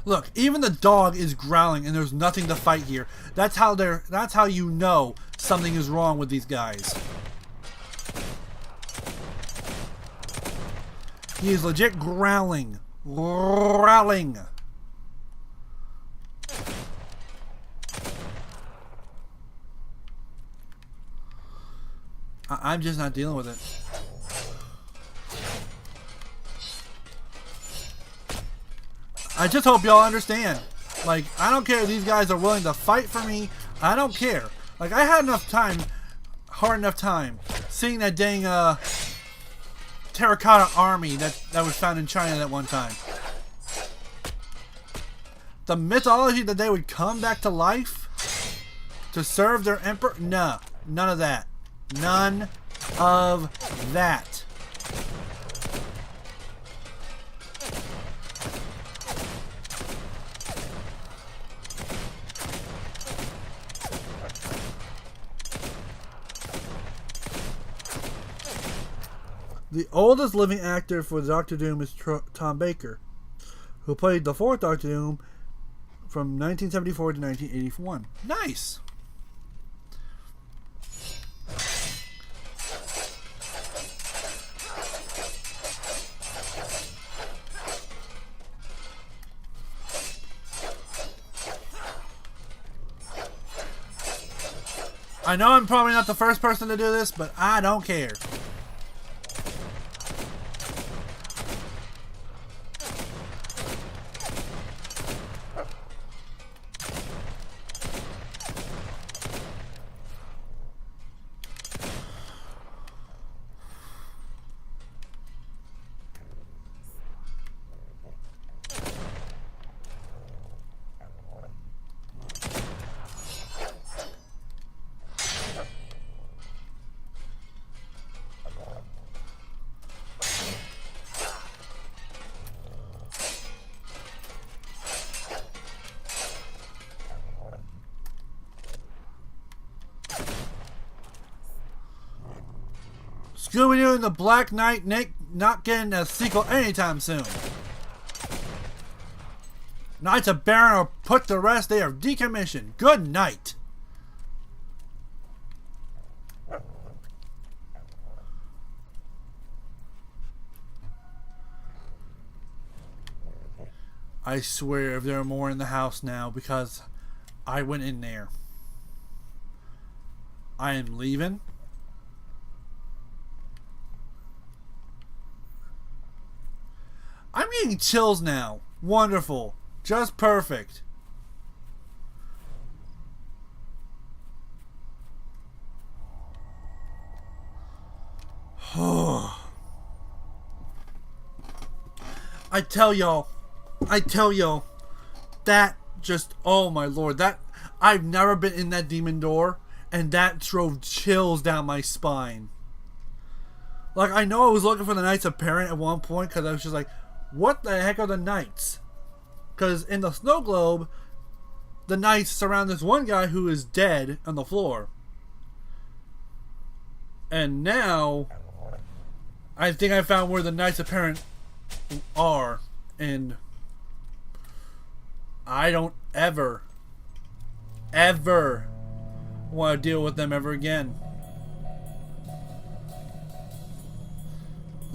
Look, even the dog is growling and there's nothing to fight here. That's how you know something is wrong with these guys. He is legit growling. Growling. I'm just not dealing with it. I just hope y'all understand. Like, I don't care if these guys are willing to fight for me. I don't care. Like, I had enough time, hard enough time, seeing that dang terracotta army that was found in China that one time. The mythology that they would come back to life to serve their emperor? No, none of that. None of that. The oldest living actor for Doctor Doom is Tom Baker, who played the fourth Doctor Doom from 1974 to 1981. Nice! I know I'm probably not the first person to do this, but I don't care. Scooby-Doo and the Black Knight not getting a sequel anytime soon. Knights of Baron are put to rest. They are decommissioned. Good night. I swear if there are more in the house now because I went in there. I am leaving. I'm getting chills now. Wonderful. Just perfect. I tell y'all, that just, oh my lord, that, I've never been in that demon door, and that drove chills down my spine. Like, I know I was looking for the Knights of Baron at one point, because I was just like, what the heck are the Knights? Because in the snow globe, the Knights surround this one guy who is dead on the floor. And now, I think I found where the Knights of Baron are, and I don't ever want to deal with them ever again.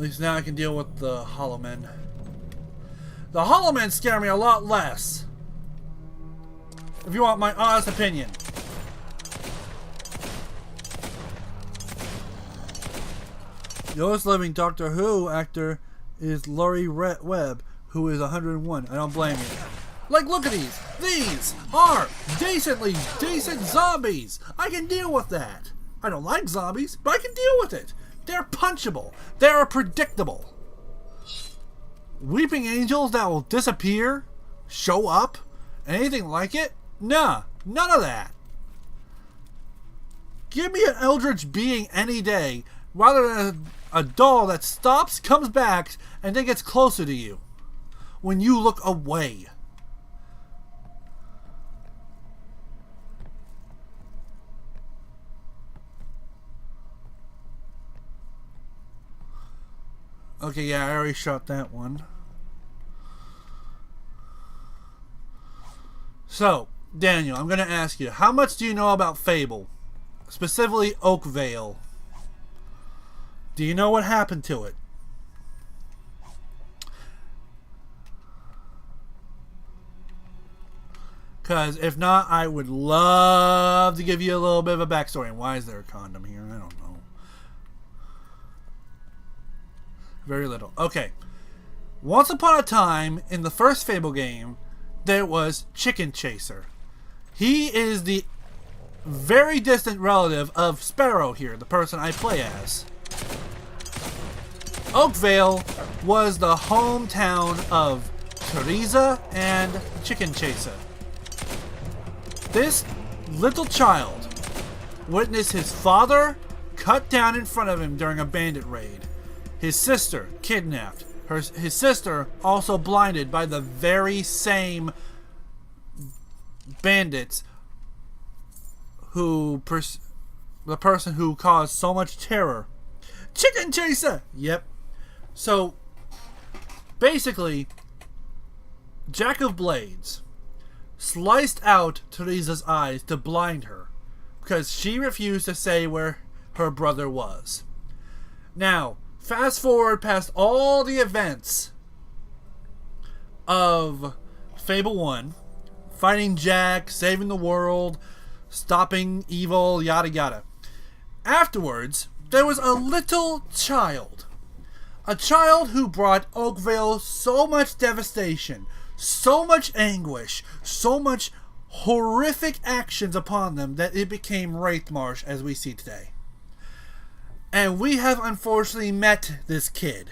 least now I can deal with the Hollow Men. The Hollow Men scare me a lot less. If you want my honest opinion. The oldest living Doctor Who actor is Laurie Webb, who is 101. I don't blame you. Like, look at these. These are decent zombies. I can deal with that. I don't like zombies, but I can deal with it. They're punchable. They're predictable. Weeping angels that will disappear, show up, anything like it? Nah, none of that. Give me an eldritch being any day, rather than a doll that stops, comes back, and then gets closer to you when you look away. Okay, yeah, I already shot that one. So, Daniel, I'm going to ask you, how much do you know about Fable? Specifically, Oakvale. Do you know what happened to it? Because if not, I would love to give you a little bit of a backstory. And why is there a condom here? I don't know. Very little. Okay. Once upon a time, in the first Fable game, there was Chicken Chaser. He is the very distant relative of Sparrow here, the person I play as. Oakvale was the hometown of Teresa and Chicken Chaser. This little child witnessed his father cut down in front of him during a bandit raid. His sister kidnapped. His sister also blinded by the very same bandits who the person who caused so much terror. Chicken Chaser! Yep. So, basically, Jack of Blades sliced out Teresa's eyes to blind her because she refused to say where her brother was. Now, fast forward past all the events of Fable 1, fighting Jack, saving the world, stopping evil, yada yada. Afterwards, there was a little child. A child who brought Oakvale so much devastation, so much anguish, so much horrific actions upon them that it became Wraithmarsh as we see today. And we have unfortunately met this kid.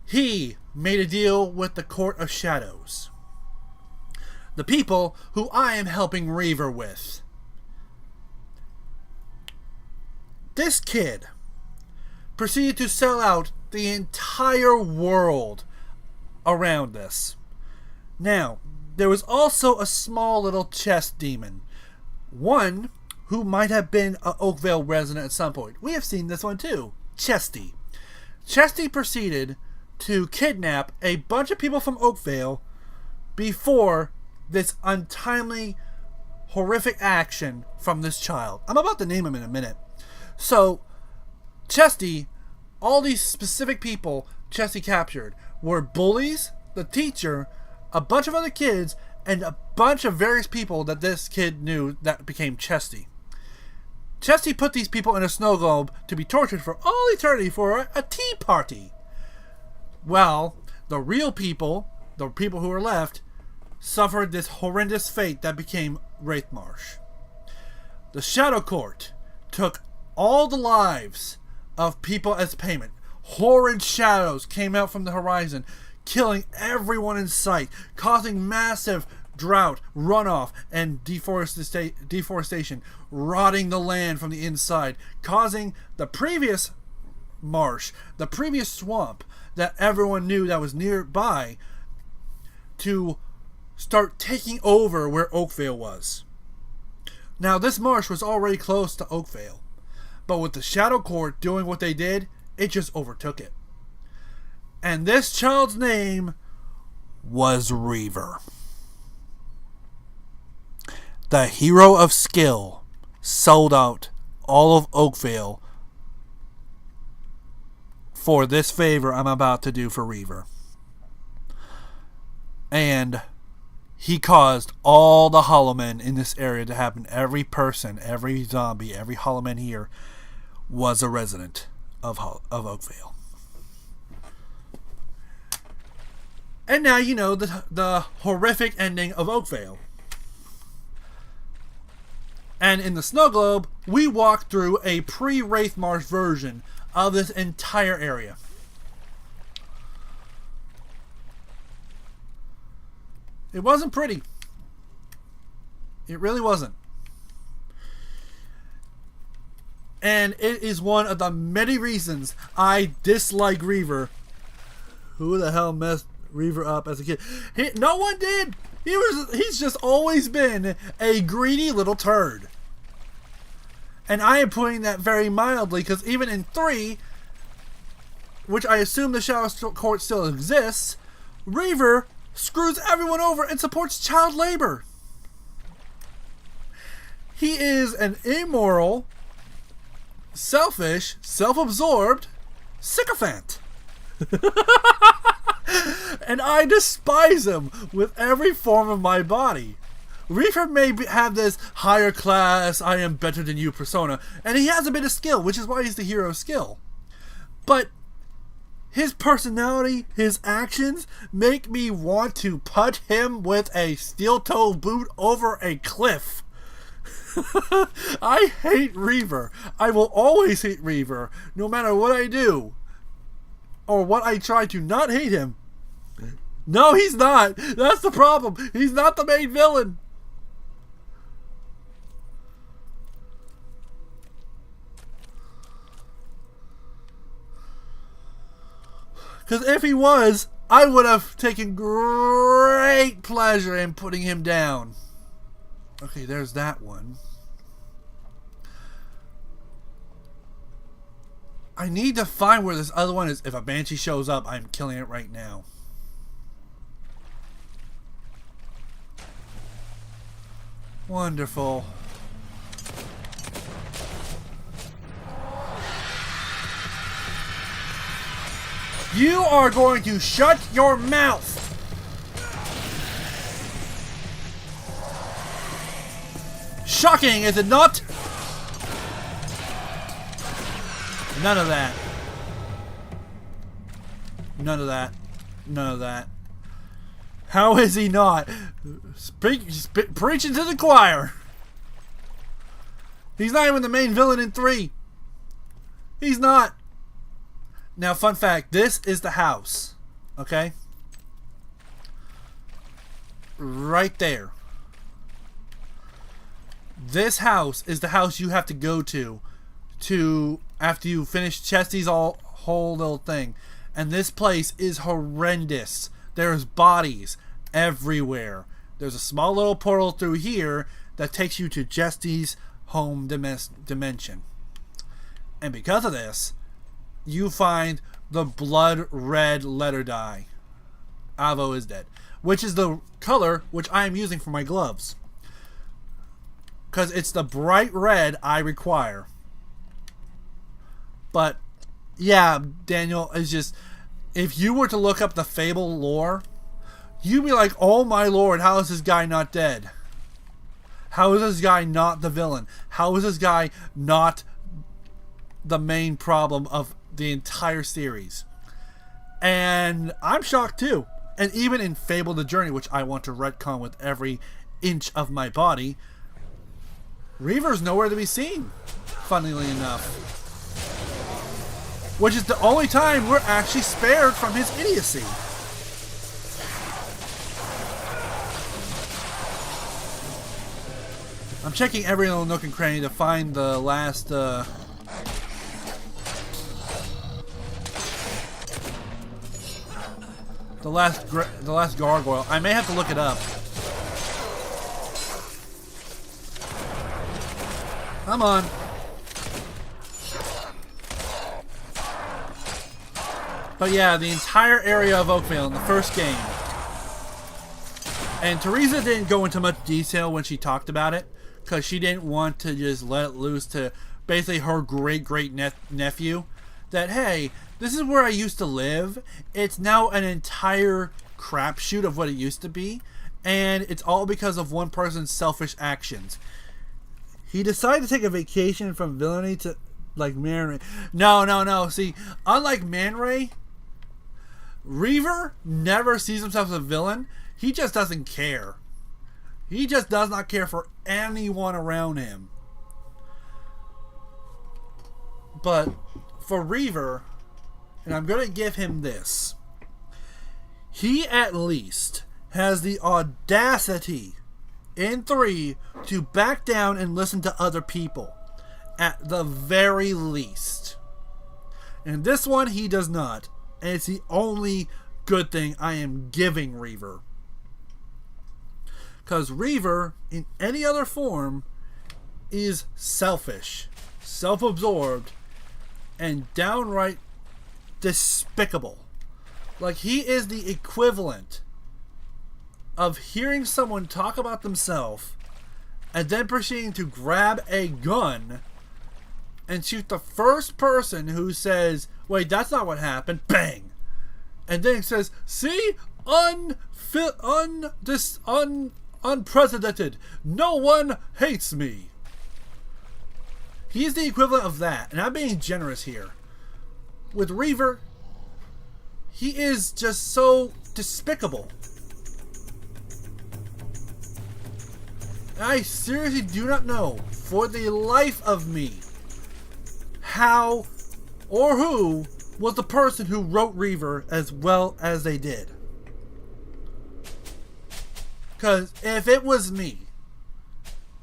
He made a deal with the Court of Shadows. The people who I am helping Reaver with. This kid proceeded to sell out the entire world around this. Now, there was also a small little chest demon. One who might have been an Oakvale resident at some point. We have seen this one too. Chesty. Chesty proceeded to kidnap a bunch of people from Oakvale before this untimely, horrific action from this child. I'm about to name him in a minute. So, Chesty, all these specific people Chesty captured were bullies, the teacher, a bunch of other kids, and a bunch of various people that this kid knew that became Chesty. Chesty put these people in a snow globe to be tortured for all eternity for a tea party. Well, the real people, the people who were left, suffered this horrendous fate that became Wraithmarsh. The Shadow Court took all the lives of people as payment. Horrid shadows came out from the horizon, killing everyone in sight, causing massive drought, runoff, and deforestation, rotting the land from the inside, causing the previous marsh, the previous swamp that everyone knew that was nearby, to start taking over where Oakvale was. Now, this marsh was already close to Oakvale, but with the Shadow Court doing what they did, it just overtook it. And this child's name was Reaver. The hero of skill sold out all of Oakvale for this favor I'm about to do for Reaver. And he caused all the Hollow Men in this area to happen. Every person, every zombie, every Hollow Man here was a resident of Oakvale. And now you know the horrific ending of Oakvale. And in the Snow Globe, we walked through a pre-Wraithmarsh version of this entire area. It wasn't pretty. It really wasn't. And it is one of the many reasons I dislike Reaver. Who the hell messed Reaver up as a kid? No one did. He's just always been a greedy little turd. And I am putting that very mildly, because even in 3, which I assume the Shadow Court still exists, Reaver screws everyone over and supports child labor. He is an immoral, selfish, self-absorbed sycophant. And I despise him with every form of my body. Reaver may have this higher class, I am better than you persona, and he has a bit of skill, which is why he's the hero of skill. But his personality, his actions, make me want to put him with a steel-toe boot over a cliff. I hate Reaver. I will always hate Reaver, no matter what I do. Or what I try to not hate him. No, he's not. That's the problem. He's not the main villain. Because if he was, I would have taken great pleasure in putting him down. Okay, there's that one. I need to find where this other one is. If a Banshee shows up, I'm killing it right now. Wonderful. You are going to shut your mouth. Shocking, is it not? None of that. None of that. None of that. How is he not? Preaching to the choir. He's not even the main villain in 3. He's not. Now, fun fact, this is the house. Okay? Right there. This house is the house you have to go to after you finish Chesty's whole little thing. And this place is horrendous. There's bodies everywhere. There's a small little portal through here that takes you to Chesty's home dimension. And because of this, you find the blood red letter dye. Avo is dead. Which is the color which I am using for my gloves. Because it's the bright red I require. But, yeah, Daniel, it's just, if you were to look up the Fable lore, you'd be like, oh my lord, how is this guy not dead? How is this guy not the villain? How is this guy not the main problem of the entire series? And I'm shocked too. And even in Fable the Journey, which I want to retcon with every inch of my body, Reaver's nowhere to be seen, funnily enough. Which is the only time we're actually spared from his idiocy. I'm checking every little nook and cranny to find the last the last gargoyle. I may have to look it up. Come on. But yeah, the entire area of Oakvale in the first game. And Teresa didn't go into much detail when she talked about it, because she didn't want to just let it loose to basically her great-great-nephew that, hey, this is where I used to live. It's now an entire crapshoot of what it used to be, and it's all because of one person's selfish actions. He decided to take a vacation from villainy to, like, Man Ray. No. See, unlike Man Ray, Reaver never sees himself as a villain. He just doesn't care. He just does not care for anyone around him. But for Reaver, and I'm going to give him this, he at least has the audacity in 3 to back down and listen to other people. At the very least. And this one, he does not. And it's the only good thing I am giving Reaver. Because Reaver, in any other form, is selfish, self-absorbed, and downright despicable. Like, he is the equivalent of hearing someone talk about themselves and then proceeding to grab a gun and shoot the first person who says, wait, that's not what happened. Bang! And then it says, see? Unprecedented. No one hates me. He's the equivalent of that. And I'm being generous here. With Reaver, he is just so despicable. I seriously do not know, for the life of me, how or who was the person who wrote Reaver as well as they did. Because if it was me,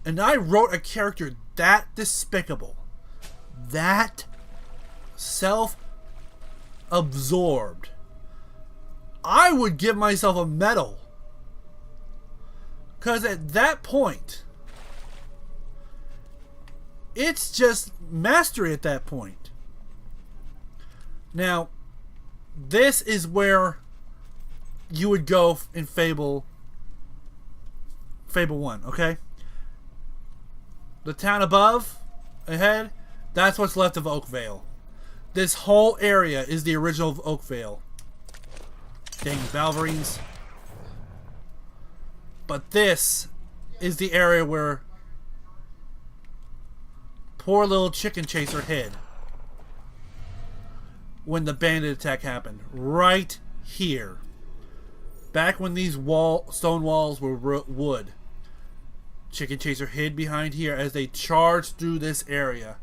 and I wrote a character that despicable, that self-absorbed, I would give myself a medal. Because at that point, it's just mastery at that point. Now, this is where you would go in Fable 1, okay? The town above, ahead, that's what's left of Oakvale. This whole area is the original of Oakvale. Dang Valverines. But this is the area where poor little chicken chaser hid when the bandit attack happened. Right here. Back when these stone walls were wood. Chicken chaser hid behind here as they charged through this area,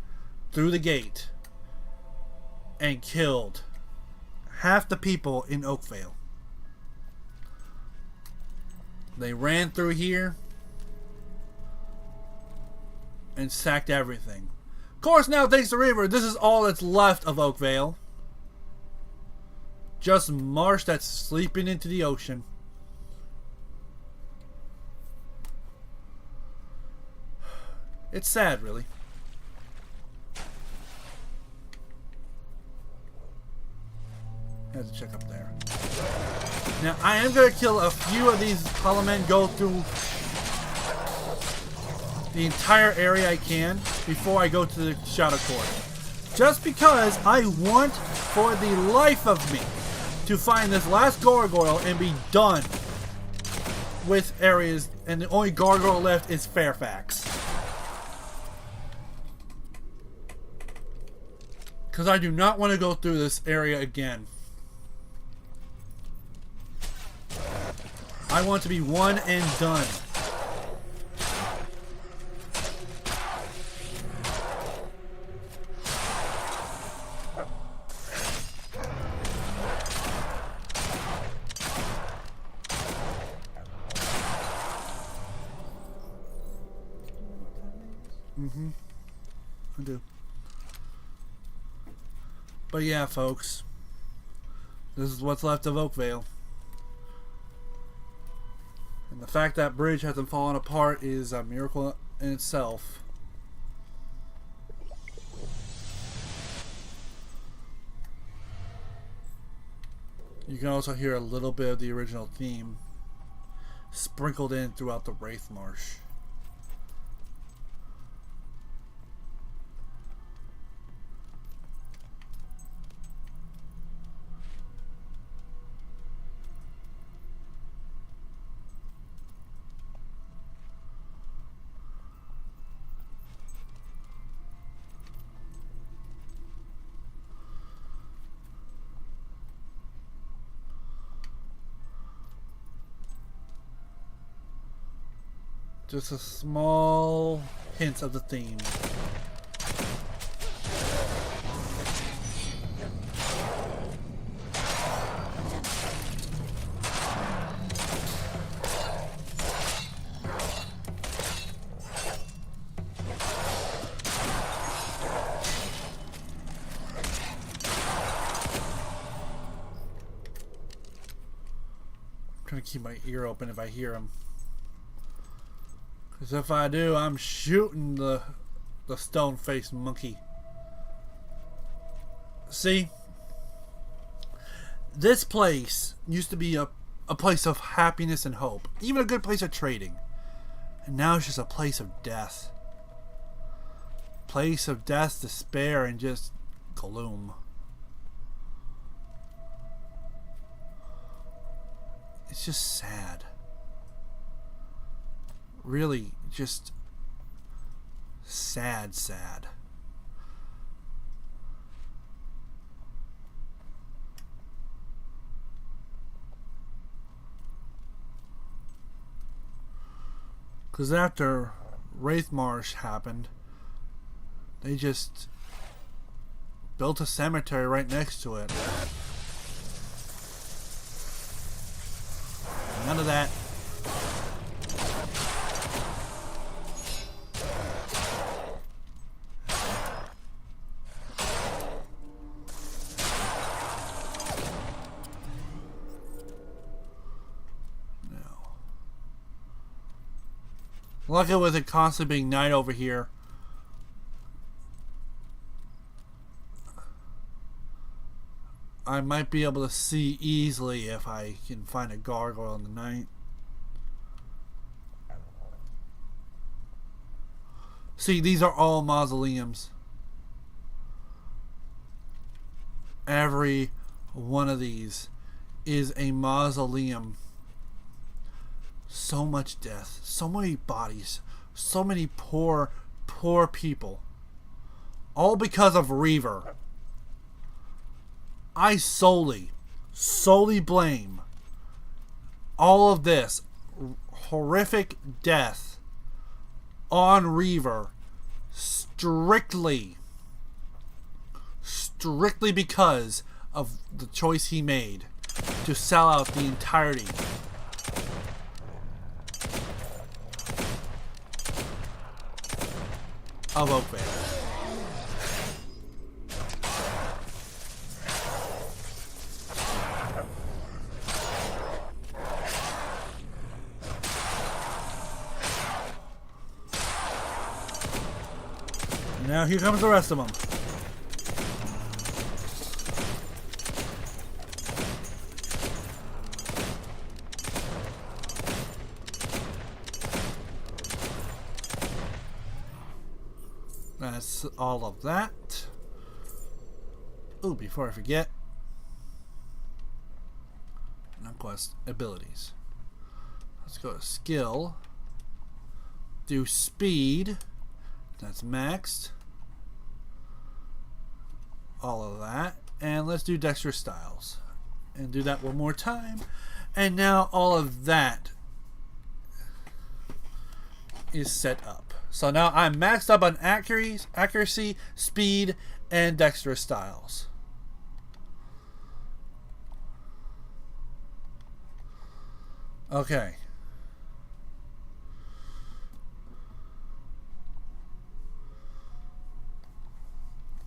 through the gate, and killed half the people in Oakvale. They ran through here and sacked everything. Of course, now thanks to Reaver, this is all that's left of Oakvale. Just marsh that's sleeping into the ocean. It's sad, really. I have to check up there. Now, I am going to kill a few of these hollow men, go through the entire area I can before I go to the Shadow Court. Just because I want, for the life of me, to find this last gargoyle and be done with areas, and the only gargoyle left is Fairfax. Because I do not want to go through this area again. I want to be one and done. I do. But yeah, folks. This is what's left of Oakvale. And the fact that bridge hasn't fallen apart is a miracle in itself. You can also hear a little bit of the original theme sprinkled in throughout the Wraith Marsh. Just a small hint of the theme. Trying to keep my ear open if I hear him, because if I do, I'm shooting the stone-faced monkey. See, this place used to be a place of happiness and hope, even a good place of trading, and now it's just a place of death. Place of death, despair, and just gloom. It's just sad. Really, just sad. Because after Wraithmarsh happened, they just built a cemetery right next to it. None of that. No. Lucky with it constantly being night over here. I might be able to see easily if I can find a gargoyle in the night. See, these are all mausoleums. Every one of these is a mausoleum. So much death, so many bodies, so many poor people. All because of Reaver. I solely blame all of this horrific death on Reaver strictly because of the choice he made to sell out the entirety of Oakvale. Now here comes the rest of them. That's all of that. Oh, before I forget, not quest, abilities. Let's go to skill. Do speed. That's maxed. All of that. And let's do dexterous styles. And do that one more time. And now all of that is set up. So now I'm maxed up on accuracy, speed, and dexterous styles. Okay.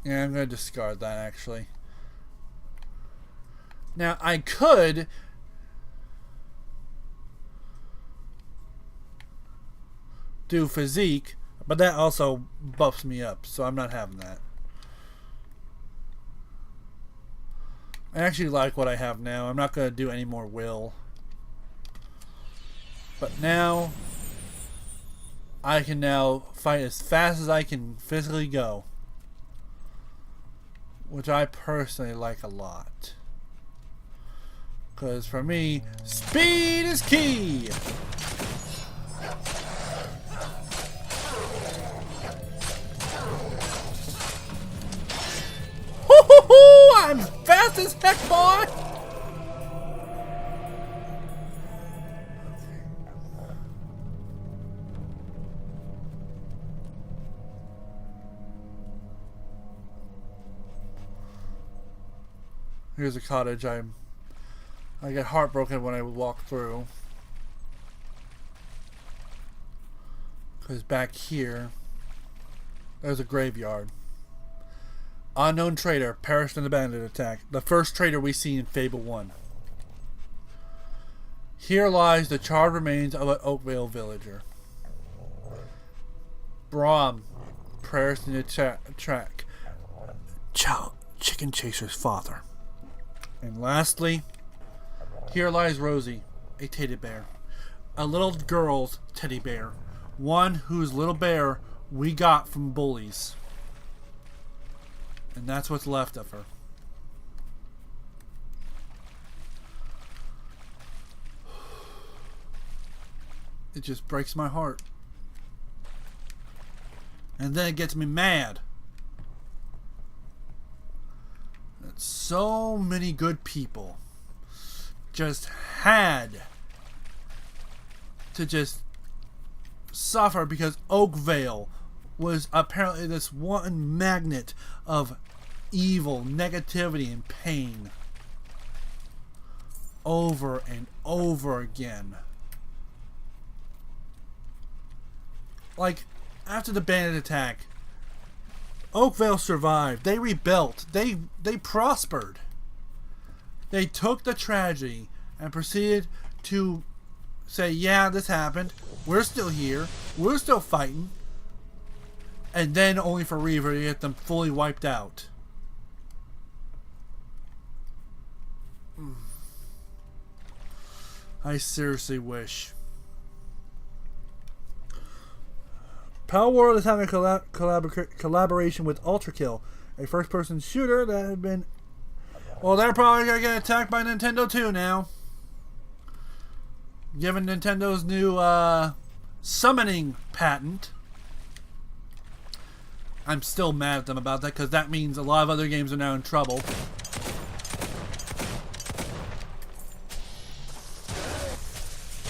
Yeah, I'm going to discard that, actually. Now, I could do physique, but that also buffs me up, so I'm not having that. I actually like what I have now. I'm not going to do any more will. But now, I can now fight as fast as I can physically go. Which I personally like a lot. Because for me, speed is key! Hoo-hoo-hoo! I'm fast as heck, boy! Here's a cottage I get heartbroken when I walk through. Because back here, there's a graveyard. Unknown traitor perished in the bandit attack. The first traitor we see in Fable 1. Here lies the charred remains of an Oakvale villager. Brahm perished in the track. Chicken Chaser's father. And lastly, here lies Rosie, a teddy bear. A little girl's teddy bear. One whose little bear we got from bullies. And that's what's left of her. It just breaks my heart. And then it gets me mad. That so many good people just had to just suffer because Oakvale was apparently this one magnet of evil, negativity, and pain. Over and over again. Like, after the bandit attack, Oakvale survived. They rebuilt. They prospered. They took the tragedy and proceeded to say, yeah, this happened. We're still here. We're still fighting. And then only for Reaver to get them fully wiped out. I seriously wish. Power World is having a collaboration with Ultrakill, a first-person shooter that had been... Well, they're probably going to get attacked by Nintendo too now. Given Nintendo's new summoning patent. I'm still mad at them about that because that means a lot of other games are now in trouble.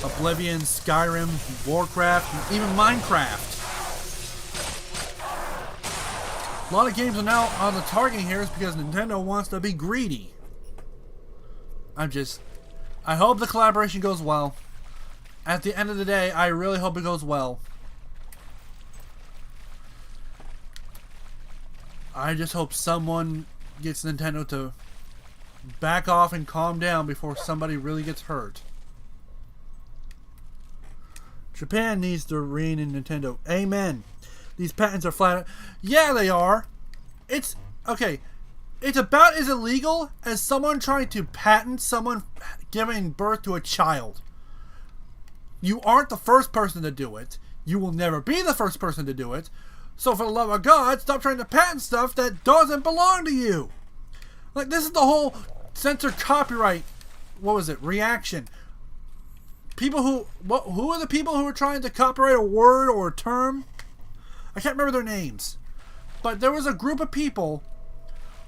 Oblivion, Skyrim, Warcraft, and even Minecraft. A lot of games are now on the target here is because Nintendo wants to be greedy. I hope the collaboration goes well. At the end of the day, I really hope it goes well. I just hope someone gets Nintendo to back off and calm down before somebody really gets hurt. Japan needs to rein in Nintendo. Amen. These patents are flat. Yeah, they are. It's okay. It's about as illegal as someone trying to patent someone giving birth to a child. You aren't the first person to do it. You will never be the first person to do it. So for the love of God, stop trying to patent stuff that doesn't belong to you. Like, this is the whole censored copyright, what was it, reaction. People who are the people who are trying to copyright a word or a term? I can't remember their names. But there was a group of people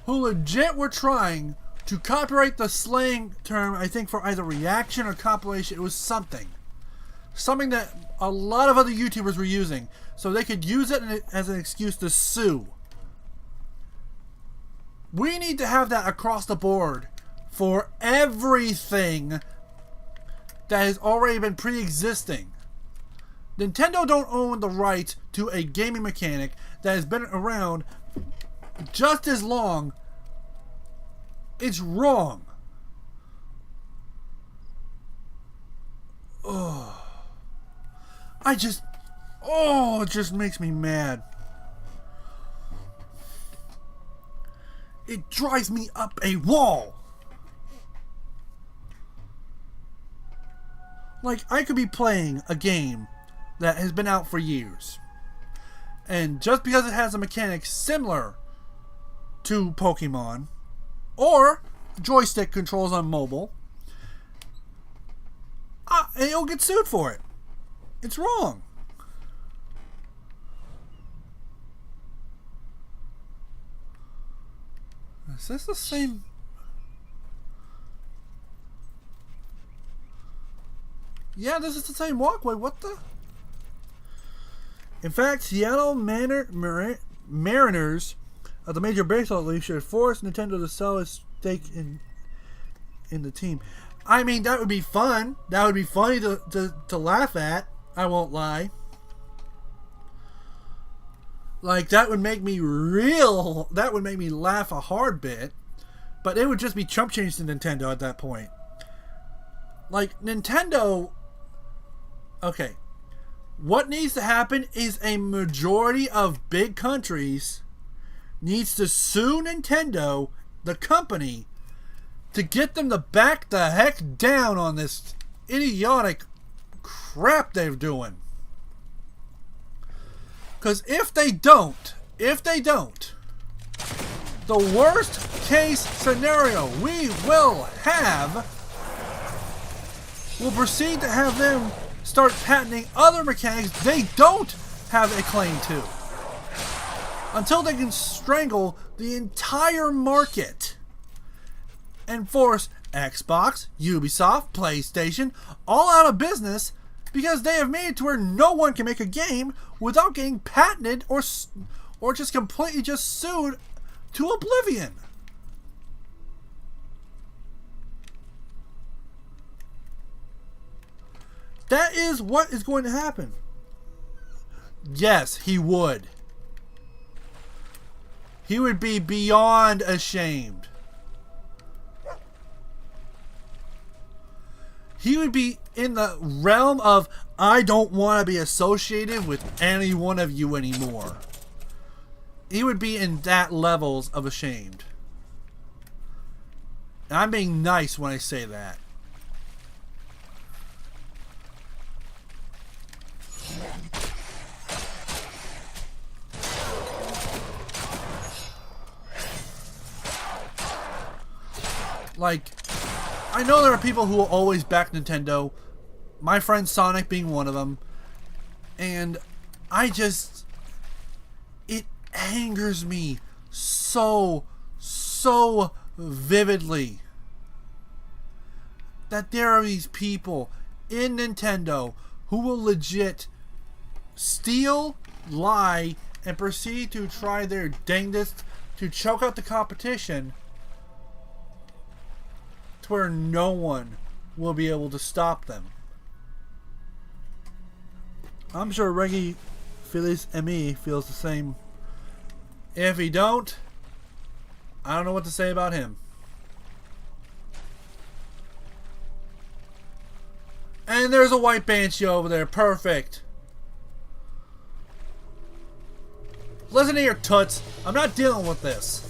who legit were trying to copyright the slang term, I think for either reaction or compilation. It was something. Something that a lot of other YouTubers were using. So they could use it as an excuse to sue. We need to have that across the board for everything that has already been pre-existing. Nintendo don't own the right to a gaming mechanic that has been around just as long. It's wrong. Oh. It just makes me mad. It drives me up a wall. Like, I could be playing a game that has been out for years, and just because it has a mechanic similar to Pokemon or joystick controls on mobile, it'll get sued for it. It's wrong. Is this the same? Yeah, this is the same walkway. What the? In fact, Seattle Mariners of the Major Baseball League should force Nintendo to sell its stake in in the team. I mean, that would be fun. That would be funny to laugh at. I won't lie. Like, that would make me laugh a hard bit. But it would just be chump change to Nintendo at that point. Like, Nintendo... Okay. What needs to happen is a majority of big countries needs to sue Nintendo, the company, to get them to back the heck down on this idiotic crap they're doing. Because if they don't, the worst case scenario we will proceed to have them start patenting other mechanics they don't have a claim to. Until they can strangle the entire market and force Xbox, Ubisoft, PlayStation all out of business because they have made it to where no one can make a game without getting patented or just completely just sued to oblivion. That is what is going to happen. Yes, he would. He would be beyond ashamed. He would be in the realm of, I don't want to be associated with any one of you anymore. He would be in that levels of ashamed. And I'm being nice when I say that. Like, I know there are people who will always back Nintendo, my friend Sonic being one of them, and it angers me so vividly that there are these people in Nintendo who will legit steal, lie, and proceed to try their dangest to choke out the competition to where no one will be able to stop them. I'm sure Reggie Feliz ME feels the same. If he don't, I don't know what to say about him. And there's a white banshee over there. Perfect. Listen to your toots. I'm not dealing with this.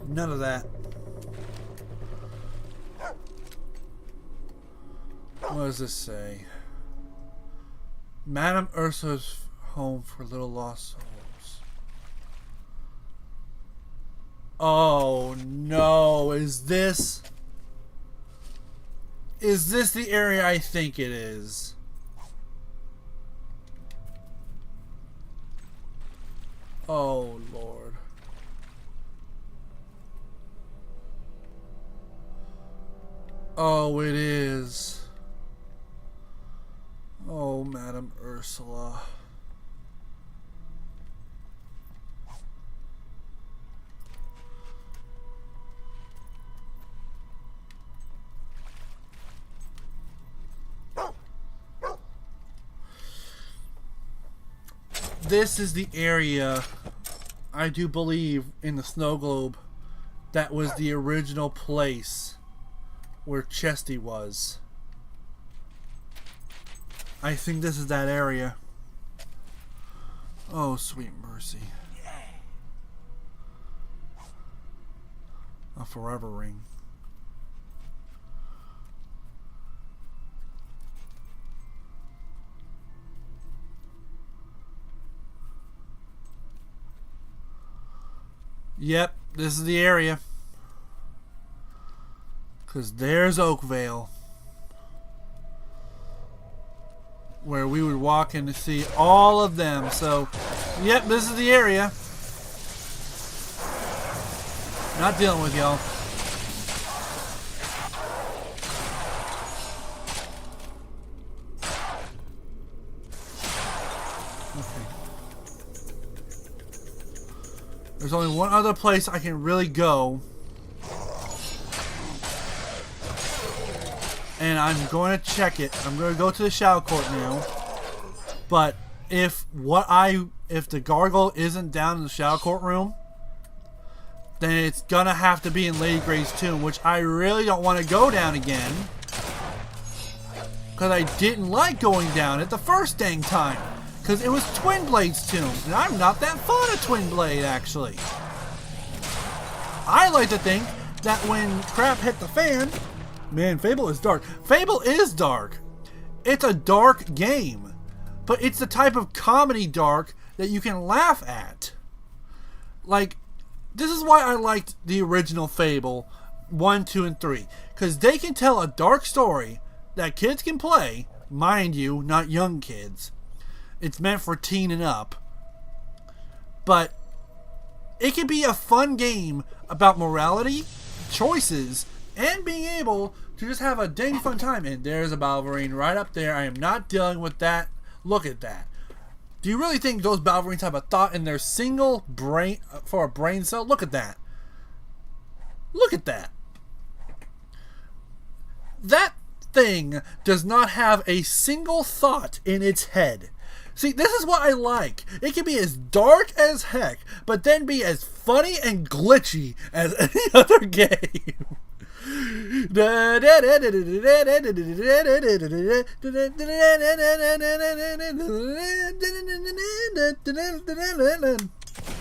None of that. What does this say? Madame Ursula's home for little lost souls. Oh no, is this the area I think it is? Oh Lord. Oh, it is. Oh, Madame Ursula. This is the area, I do believe, in the snow globe that was the original place where Chesty was. I think this is that area. Oh, sweet mercy. A forever ring. Yep, this is the area. Because there's Oakvale, where we would walk in to see all of them. So, yep, this is the area. Not dealing with y'all. There's only one other place I can really go. And I'm going to check it. I'm going to go to the Shadow Court now. But if the gargoyle isn't down in the Shadow Court room, then it's going to have to be in Lady Grey's tomb, which I really don't want to go down again. Because I didn't like going down it the first dang time. Because it was Twin Blade's tomb. And I'm not that fond of Twin Blade, actually. I like to think that when crap hit the fan... Man, Fable is dark. Fable is dark. It's a dark game. But it's the type of comedy dark that you can laugh at. Like, this is why I liked the original Fable 1, 2, and 3. Because they can tell a dark story that kids can play. Mind you, not young kids. It's meant for teen and up. But it can be a fun game about morality, choices, and being able to just have a dang fun time. And there's a Balverine right up there. I am not dealing with that. Look at that. Do you really think those Balverines have a thought in their single brain for a brain cell? Look at that. Look at that. That thing does not have a single thought in its head. See, this is what I like. It can be as dark as heck, but then be as funny and glitchy as any other game.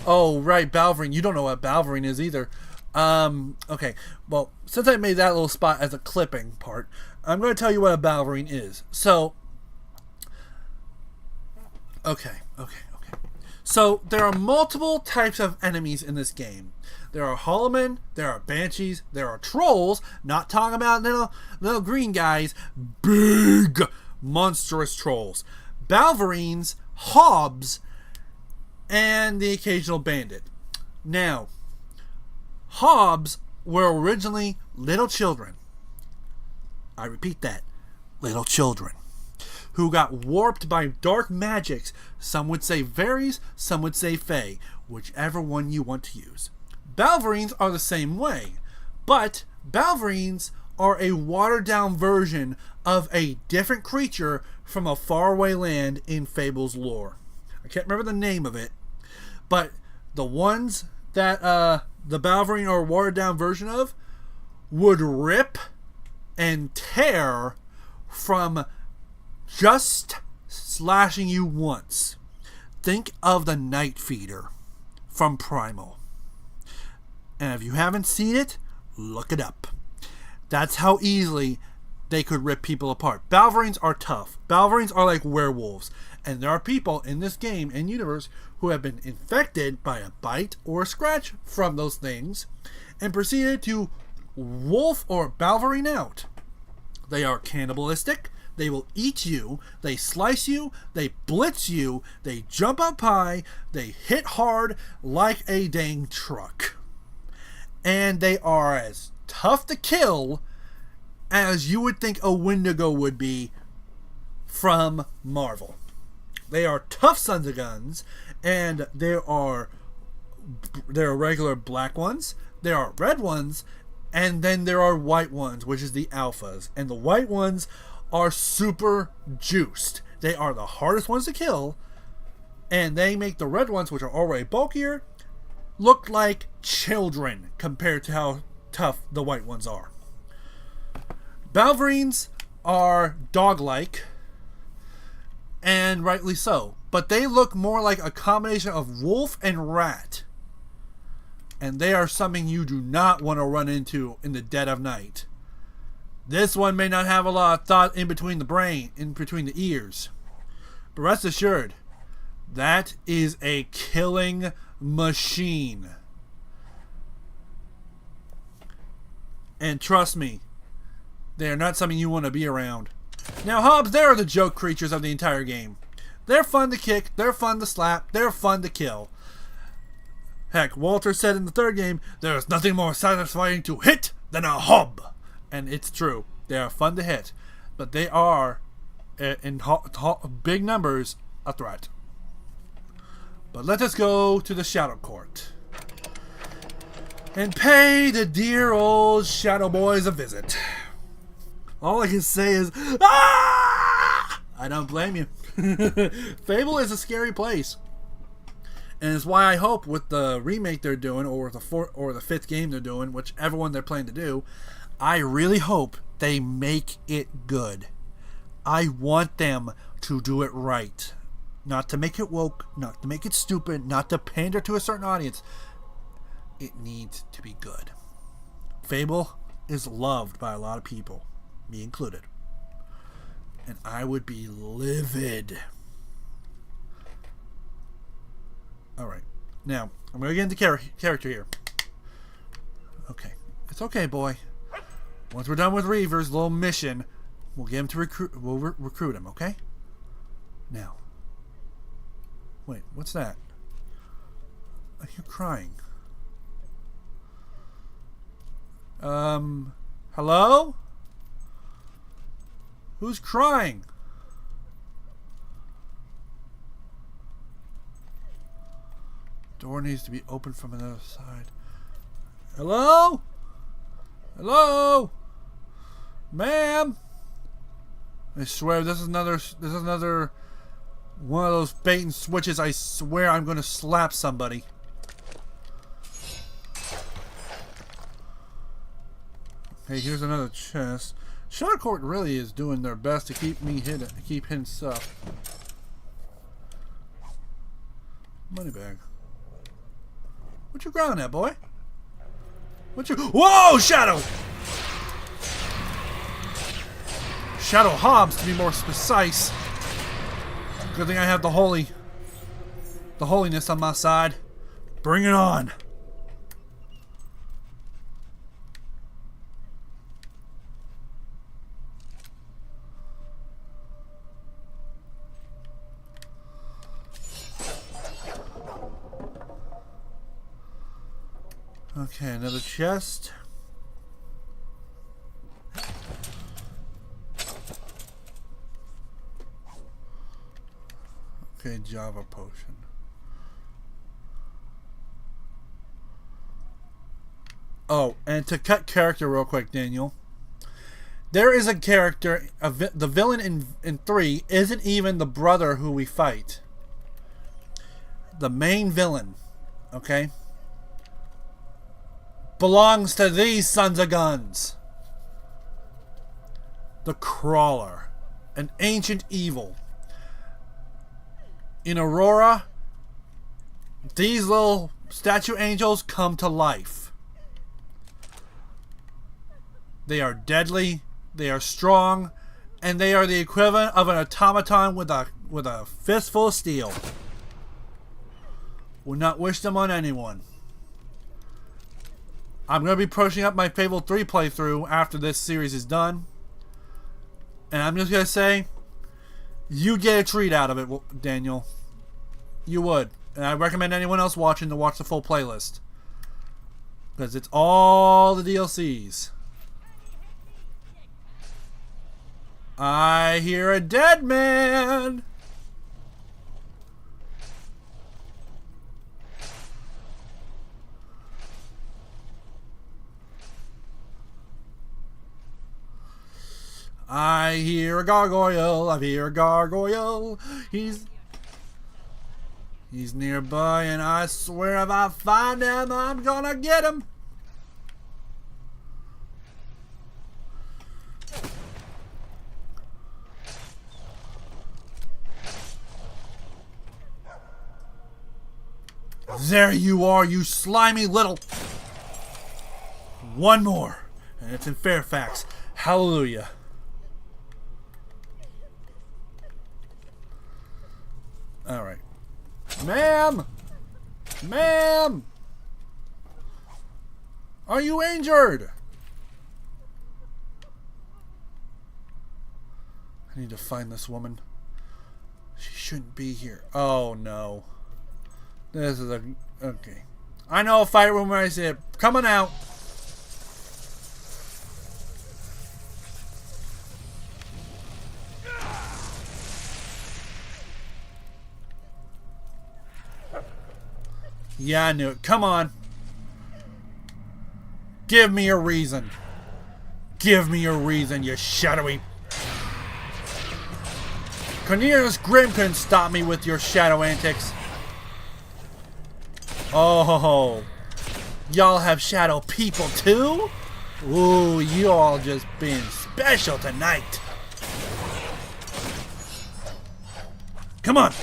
Oh, right, Balverine. You don't know what Balverine is either. Okay. Well, since I made that little spot as a clipping part, I'm going to tell you what a Balverine is. So, Okay. So, there are multiple types of enemies in this game. There are Hollowmen, there are Banshees, there are Trolls, not talking about little green guys, big, monstrous Trolls. Balverines, Hobbs, and the occasional Bandit. Now, Hobbs were originally little children. I repeat that. Little children. Who got warped by dark magics. Some would say fairies, some would say fae, whichever one you want to use. Balverines are the same way, but Balverines are a watered-down version of a different creature from a faraway land in Fable's lore. I can't remember the name of it, but the ones that the Balverine are a watered-down version of would rip and tear from just slashing you once. Think of the Night Feeder from Primal. And if you haven't seen it, look it up. That's how easily they could rip people apart. Balverines are tough. Balverines are like werewolves. And there are people in this game and universe who have been infected by a bite or a scratch from those things and proceeded to wolf or Balverine out. They are cannibalistic. They will eat you, they slice you, they blitz you, they jump up high, they hit hard like a dang truck. And they are as tough to kill as you would think a Wendigo would be from Marvel. They are tough sons of guns, and there are regular black ones, there are red ones, and then there are white ones, which is the alphas. And the white ones are super juiced. They are the hardest ones to kill, and they make the red ones, which are already bulkier, look like children compared to how tough the white ones are. Balverines are dog-like, and rightly so, but they look more like a combination of wolf and rat, and they are something you do not want to run into in the dead of night. This one may not have a lot of thought in between the brain, in between the ears. But rest assured, that is a killing machine. And trust me, they are not something you want to be around. Now, Hobbs, they are the joke creatures of the entire game. They're fun to kick, they're fun to slap, they're fun to kill. Heck, Walter said in the third game, there is nothing more satisfying to hit than a hub. And it's true. They are fun to hit. But they are, in big numbers, a threat. But let us go to the Shadow Court. And pay the dear old Shadow Boys a visit. All I can say is, ah! I don't blame you. Fable is a scary place. And it's why I hope with the remake they're doing, or the fifth game they're doing, whichever one they're planning to do, I really hope they make it good. I want them to do it right. Not to make it woke, not to make it stupid, not to pander to a certain audience. It needs to be good. Fable is loved by a lot of people, me included. And I would be livid. Alright. Now, I'm going to get into character here. Okay. It's okay, boy. Once we're done with Reaver's little mission, we'll get him to recruit. We'll recruit him, okay? Now. Wait, what's that? I hear crying. Hello? Who's crying? Door needs to be opened from another side. Hello? Hello? Ma'am? I swear this is another one of those bait and switches. I swear I'm going to slap somebody. Hey, here's another chest. Shadow Court really is doing their best to keep me hidden, keep hidden stuff. Money bag. What you growling at, boy? What you? Whoa, Shadow! Shadow Hobbs, to be more precise. Good thing I have the holiness on my side. Bring it on. Okay, another chest. Okay, Java potion. Oh, and to cut character real quick, Daniel. There is a character, the villain in 3 isn't even the brother who we fight. The main villain, okay, belongs to these sons of guns. The Crawler, an ancient evil. In Aurora, these little statue angels come to life. They are deadly, they are strong, and they are the equivalent of an automaton with a fistful of steel. Would not wish them on anyone. I'm going to be pushing up my Fable 3 playthrough after this series is done. And I'm just going to say, you get a treat out of it, Daniel. You would. And I recommend anyone else watching to watch the full playlist. Because it's all the DLCs. I hear a dead man! I hear a gargoyle, I hear a gargoyle. He's nearby, and I swear if I find him, I'm gonna get him. There you are, you slimy little... One more, and it's in Fairfax. Hallelujah. Alright. Ma'am! Ma'am! Are you injured? I need to find this woman. She shouldn't be here. Oh no. This is a... Okay. I know a fight room where I see it. Come on out. Yeah, I knew it. Come on. Give me a reason. Give me a reason, you shadowy. Cornelius Grimm couldn't stop me with your shadow antics. Oh, y'all have shadow people too? Ooh, you all just being special tonight. Come on.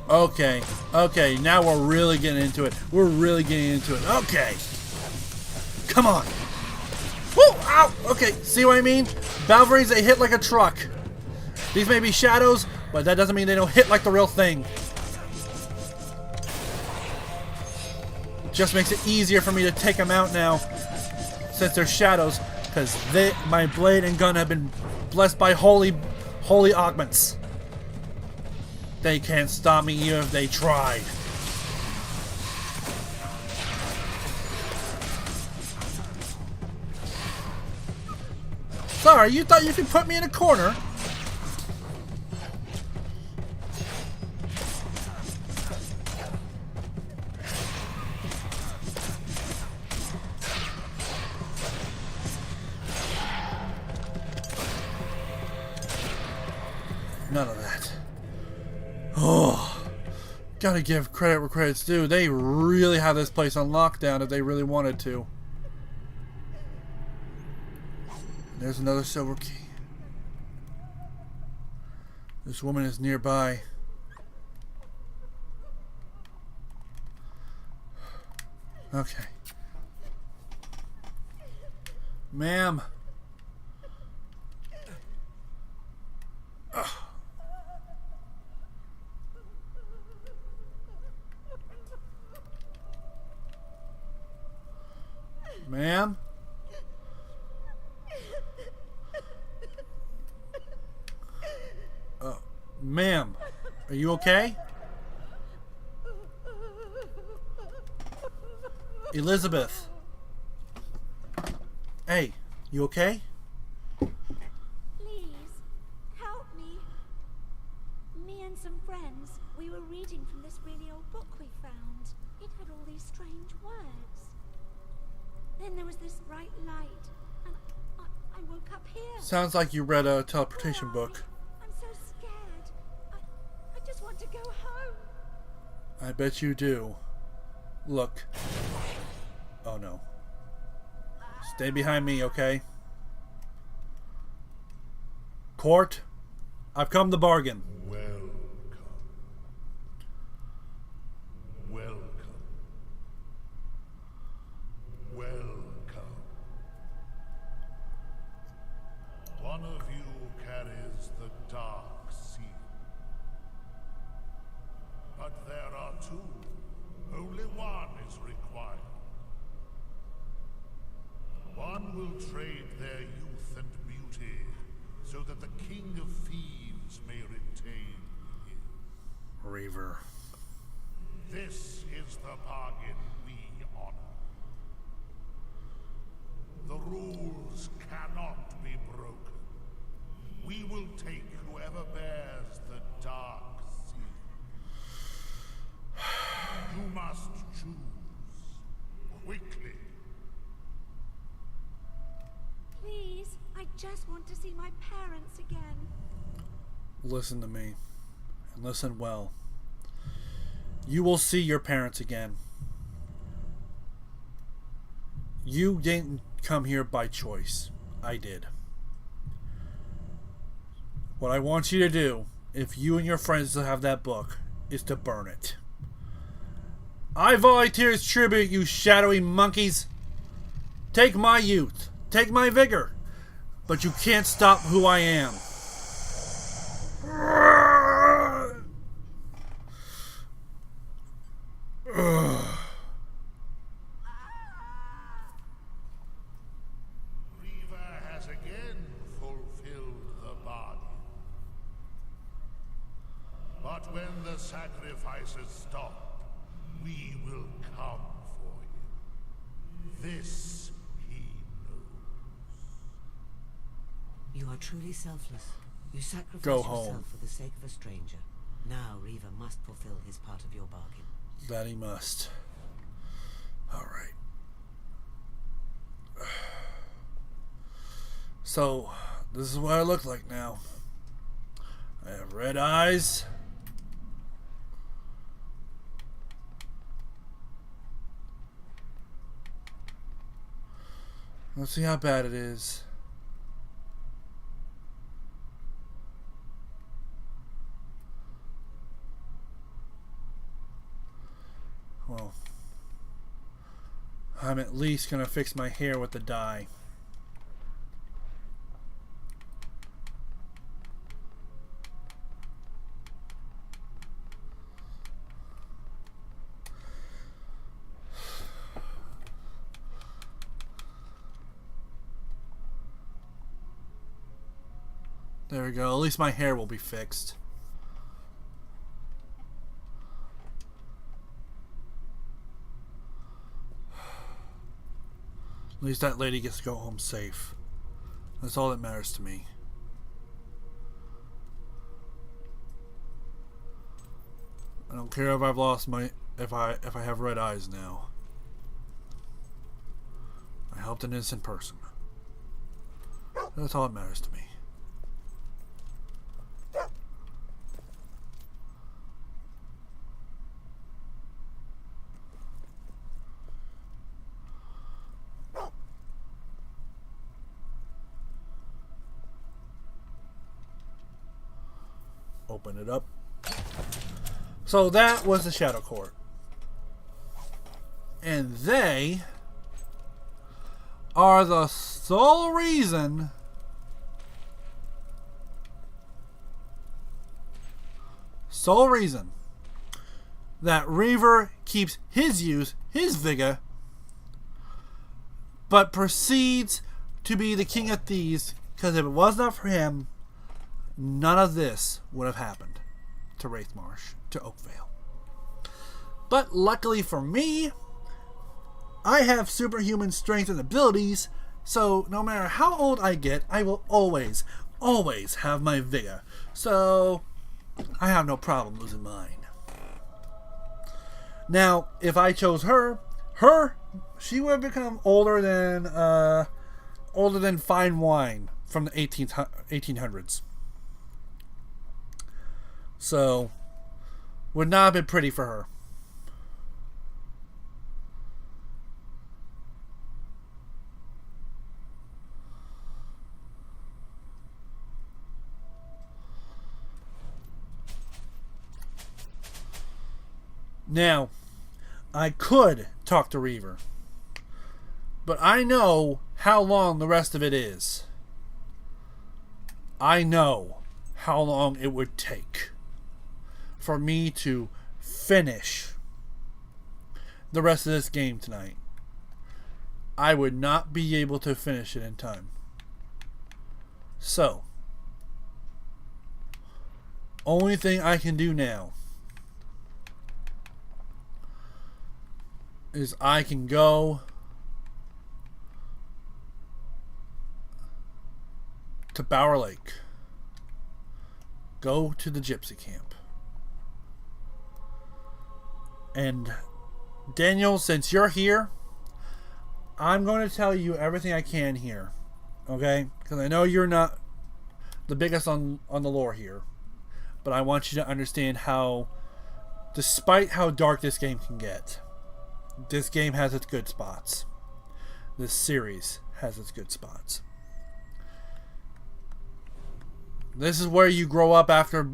Okay, okay, now we're really getting into it. We're really getting into it. Okay. Come on. Woo! Ow! Okay, see what I mean? Balverines, they hit like a truck. These may be shadows, but that doesn't mean they don't hit like the real thing. Just makes it easier for me to take them out now, since they're shadows, because my blade and gun have been blessed by holy augments. They can't stop me even if they tried. Sorry, you thought you could put me in a corner? None of that. Oh, gotta give credit where credit's due. They really have this place on lockdown if they really wanted to. There's another silver key. This woman is nearby. Okay. Ma'am. Ma'am? Ma'am, are you okay? Elizabeth. Hey, you okay? Please, help me. Me and some friends, we were reading from this really old book we found. It had all these strange words. Then there was this bright light, and I woke up here. Sounds like you read a teleportation book. I'm so scared. I just want to go home. I bet you do. Look. Oh no. Stay behind me, okay? Court, I've come to bargain. Welcome. Welcome. Welcome. One of you carries the dark seal. But there are two. Only one is required. One will trade their youth and beauty so that the King of Thieves may retain his. Reaver. This is the bargain we honor. The rules cannot be broken. We will take whoever bears the dark seal. You must choose quickly. Please, I just want to see my parents again. Listen to me. And listen well. You will see your parents again. You didn't come here by choice. I did. What I want you to do, if you and your friends still have that book, is to burn it. I volunteer as tribute, you shadowy monkeys. Take my youth. Take my vigor. But you can't stop who I am. Reaver has again bargain. But when the sacrifices stop, we will come for him. This he knows. You are truly selfless. You sacrifice Go yourself home. for the sake of a stranger. Now Reaver must fulfill his part of your bargain. That he must. Alright. So, this is what I look like now. I have red eyes. Let's see how bad it is. Well, I'm at least gonna fix my hair with the dye. There we go. At least my hair will be fixed. At least that lady gets to go home safe. That's all that matters to me. I don't care if I've lost my if I have red eyes now. I helped an innocent person. That's all that matters to me. Open it up. So that was the Shadow Court. And they are the sole reason that Reaver keeps his youth, his vigor, but proceeds to be the king of thieves, because if it was not for him, none of this would have happened to Wraithmarsh, to Oakvale. But luckily for me, I have superhuman strength and abilities, so no matter how old I get, I will always have my vigor. So I have no problem losing mine. Now, if I chose her, she would have become older than fine wine from the 1800s. So, would not have been pretty for her. Now, I could talk to Reaver, but I know how long the rest of it is. I know how long it would take for me to finish the rest of this game tonight. I would not be able to finish it in time. So, only thing I can do now is I can go to Bower Lake. Go to the gypsy camp. And Daniel, since you're here, I'm going to tell you everything I can here. Okay? Because I know you're not the biggest on the lore here. But I want you to understand how, despite how dark this game can get, this game has its good spots. This series has its good spots. This is where you grow up after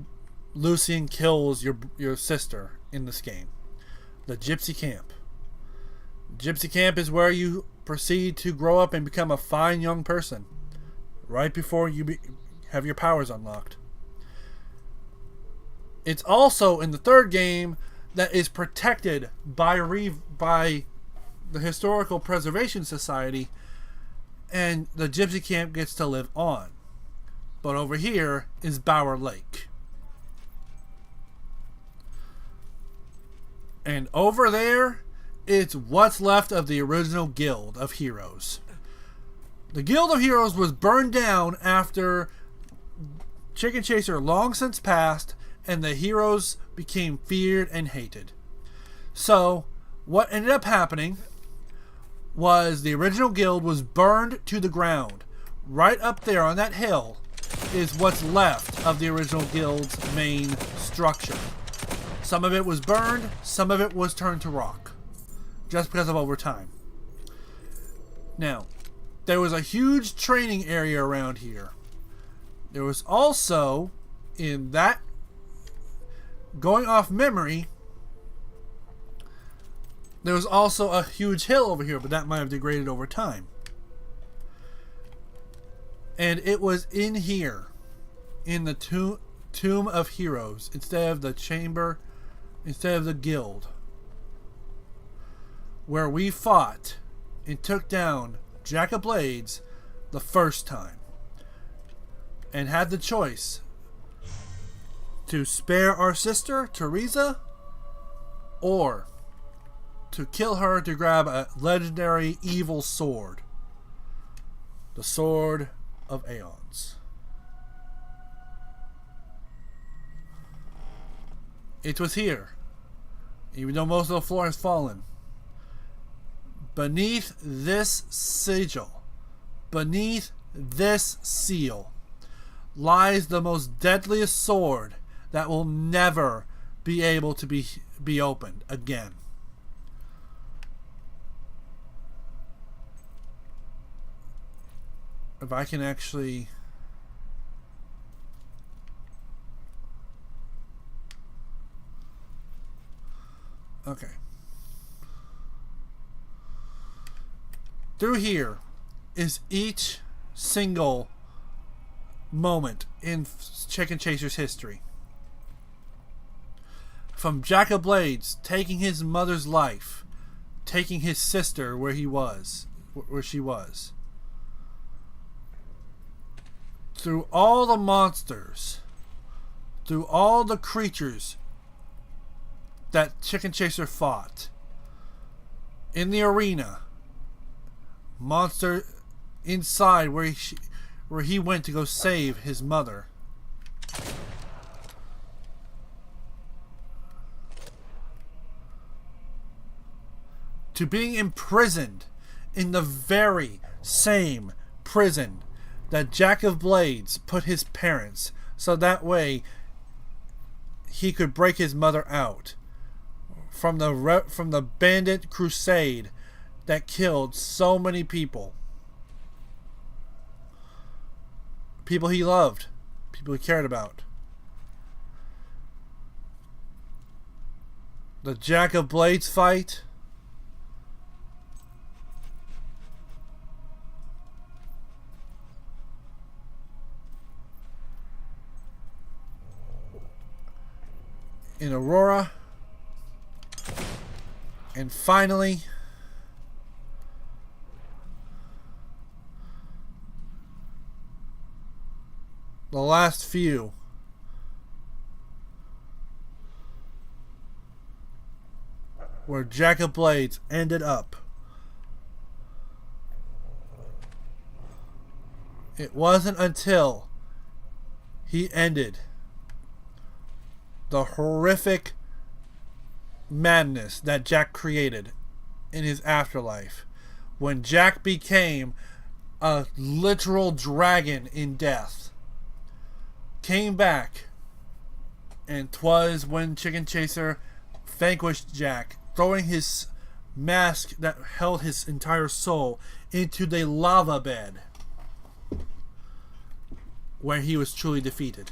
Lucian kills your sister in this game. The Gypsy Camp. Gypsy Camp is where you proceed to grow up and become a fine young person. Right before you have your powers unlocked. It's also in the third game that is protected by the Historical Preservation Society, and the Gypsy Camp gets to live on. But over here is Bower Lake. And over there, it's what's left of the original Guild of Heroes. The Guild of Heroes was burned down after Chicken Chaser long since passed, and the heroes became feared and hated. So, what ended up happening was the original guild was burned to the ground. Right up there on that hill is what's left of the original guild's main structure. Some of it was burned, some of it was turned to rock, just because of overtime. Now, there was a huge training area around here. There was also, in that, going off memory, there was also a huge hill over here, but that might have degraded over time. And it was in here, in the Tomb of Heroes, instead of the chamber, instead of the guild, where we fought and took down Jack of Blades the first time, and had the choice to spare our sister, Teresa, or to kill her to grab a legendary evil sword. The Sword of Aeons. It was here, even though most of the floor has fallen. Beneath this sigil, beneath this seal, lies the most deadliest sword that will never be able to be opened again. If I can actually... Okay. Through here is each single moment in Chicken Chaser's history. From Jack of Blades taking his mother's life, taking his sister where she was. Through all the monsters, through all the creatures that Chicken Chaser fought in the arena, monster inside where he went to go save his mother. To being imprisoned in the very same prison that Jack of Blades put his parents, so that way he could break his mother out from the bandit crusade that killed so many people. People he loved, people he cared about. The Jack of Blades fight. In Aurora. And finally, the last few. Where Jack of Blades ended up. It wasn't until he ended the horrific madness that Jack created in his afterlife, when Jack became a literal dragon in death, came back, and 'twas when Chicken Chaser vanquished Jack, throwing his mask that held his entire soul into the lava bed, where he was truly defeated.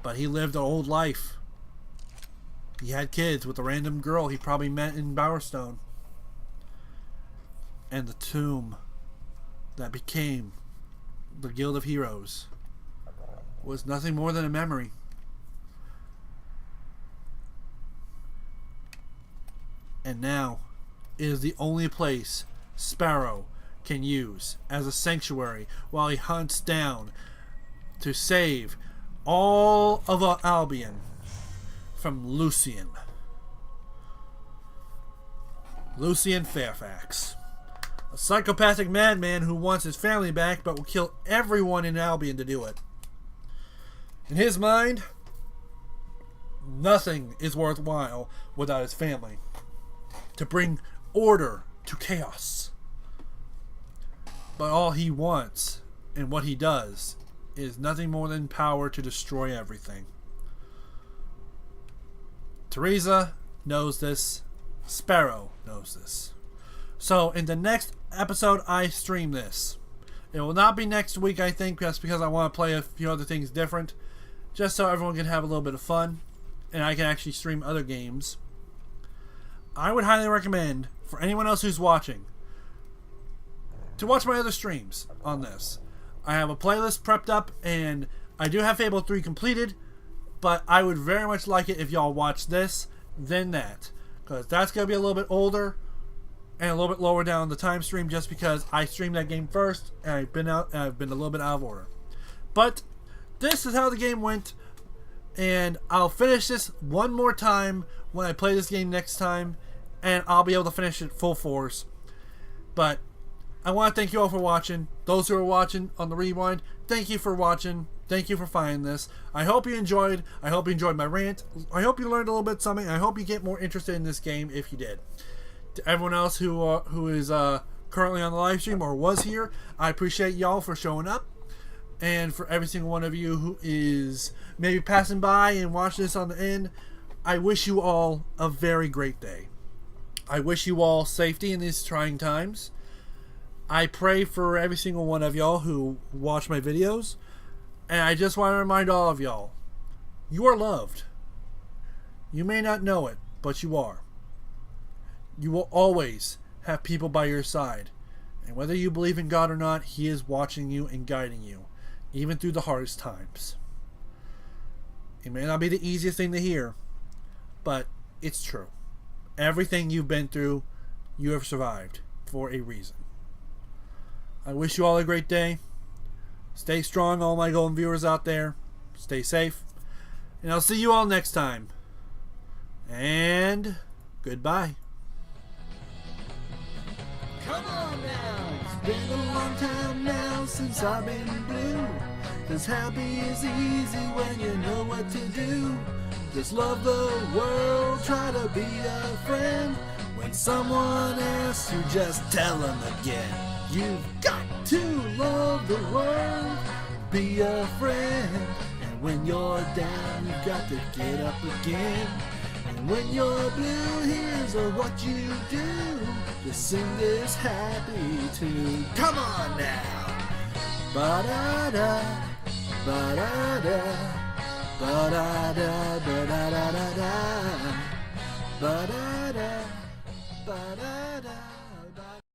But he lived an old life. He had kids with a random girl he probably met in Bowerstone. And the tomb that became the Guild of Heroes was nothing more than a memory. And now it is the only place Sparrow can use as a sanctuary while he hunts down to save all of Albion from Lucian. Lucian Fairfax. A psychopathic madman who wants his family back but will kill everyone in Albion to do it. In his mind, nothing is worthwhile without his family. To bring order to chaos. But all he wants and what he does is nothing more than power to destroy everything. Teresa knows this. Sparrow knows this. So in the next episode I stream this. It will not be next week, I think, just because I want to play a few other things different. Just so everyone can have a little bit of fun. And I can actually stream other games. I would highly recommend, for anyone else who's watching, to watch my other streams on this. I have a playlist prepped up, and I do have Fable 3 completed, but I would very much like it if y'all watch this, then that. Because that's going to be a little bit older, and a little bit lower down the time stream, just because I streamed that game first, and I've been a little bit out of order. But this is how the game went, and I'll finish this one more time when I play this game next time, and I'll be able to finish it full force. But I want to thank you all for watching. Those who are watching on the rewind, thank you for watching. Thank you for finding this. I hope you enjoyed. I hope you enjoyed my rant. I hope you learned a little bit something. I hope you get more interested in this game if you did. To everyone else who is currently on the live stream or was here, I appreciate y'all for showing up. And for every single one of you who is maybe passing by and watching this on the end, I wish you all a very great day. I wish you all safety in these trying times. I pray for every single one of y'all who watch my videos. And I just want to remind all of y'all, you are loved. You may not know it, but you are. You will always have people by your side. And whether you believe in God or not, He is watching you and guiding you, even through the hardest times. It may not be the easiest thing to hear, but it's true. Everything you've been through, you have survived for a reason. I wish you all a great day. Stay strong, all my golden viewers out there. Stay safe. And I'll see you all next time. And goodbye. Come on now. It's been a long time now since I've been blue. 'Cause happy is easy when you know what to do. Just love the world, try to be a friend. When someone asks you, just tell them again. You've got to love the world, be a friend. And when you're down, you've got to get up again. And when you're blue, here's what you do. Just sing this happy tune. Come on now. Ba-da-da, ba-da-da, ba-da-da, ba-da-da-da-da, ba-da-da.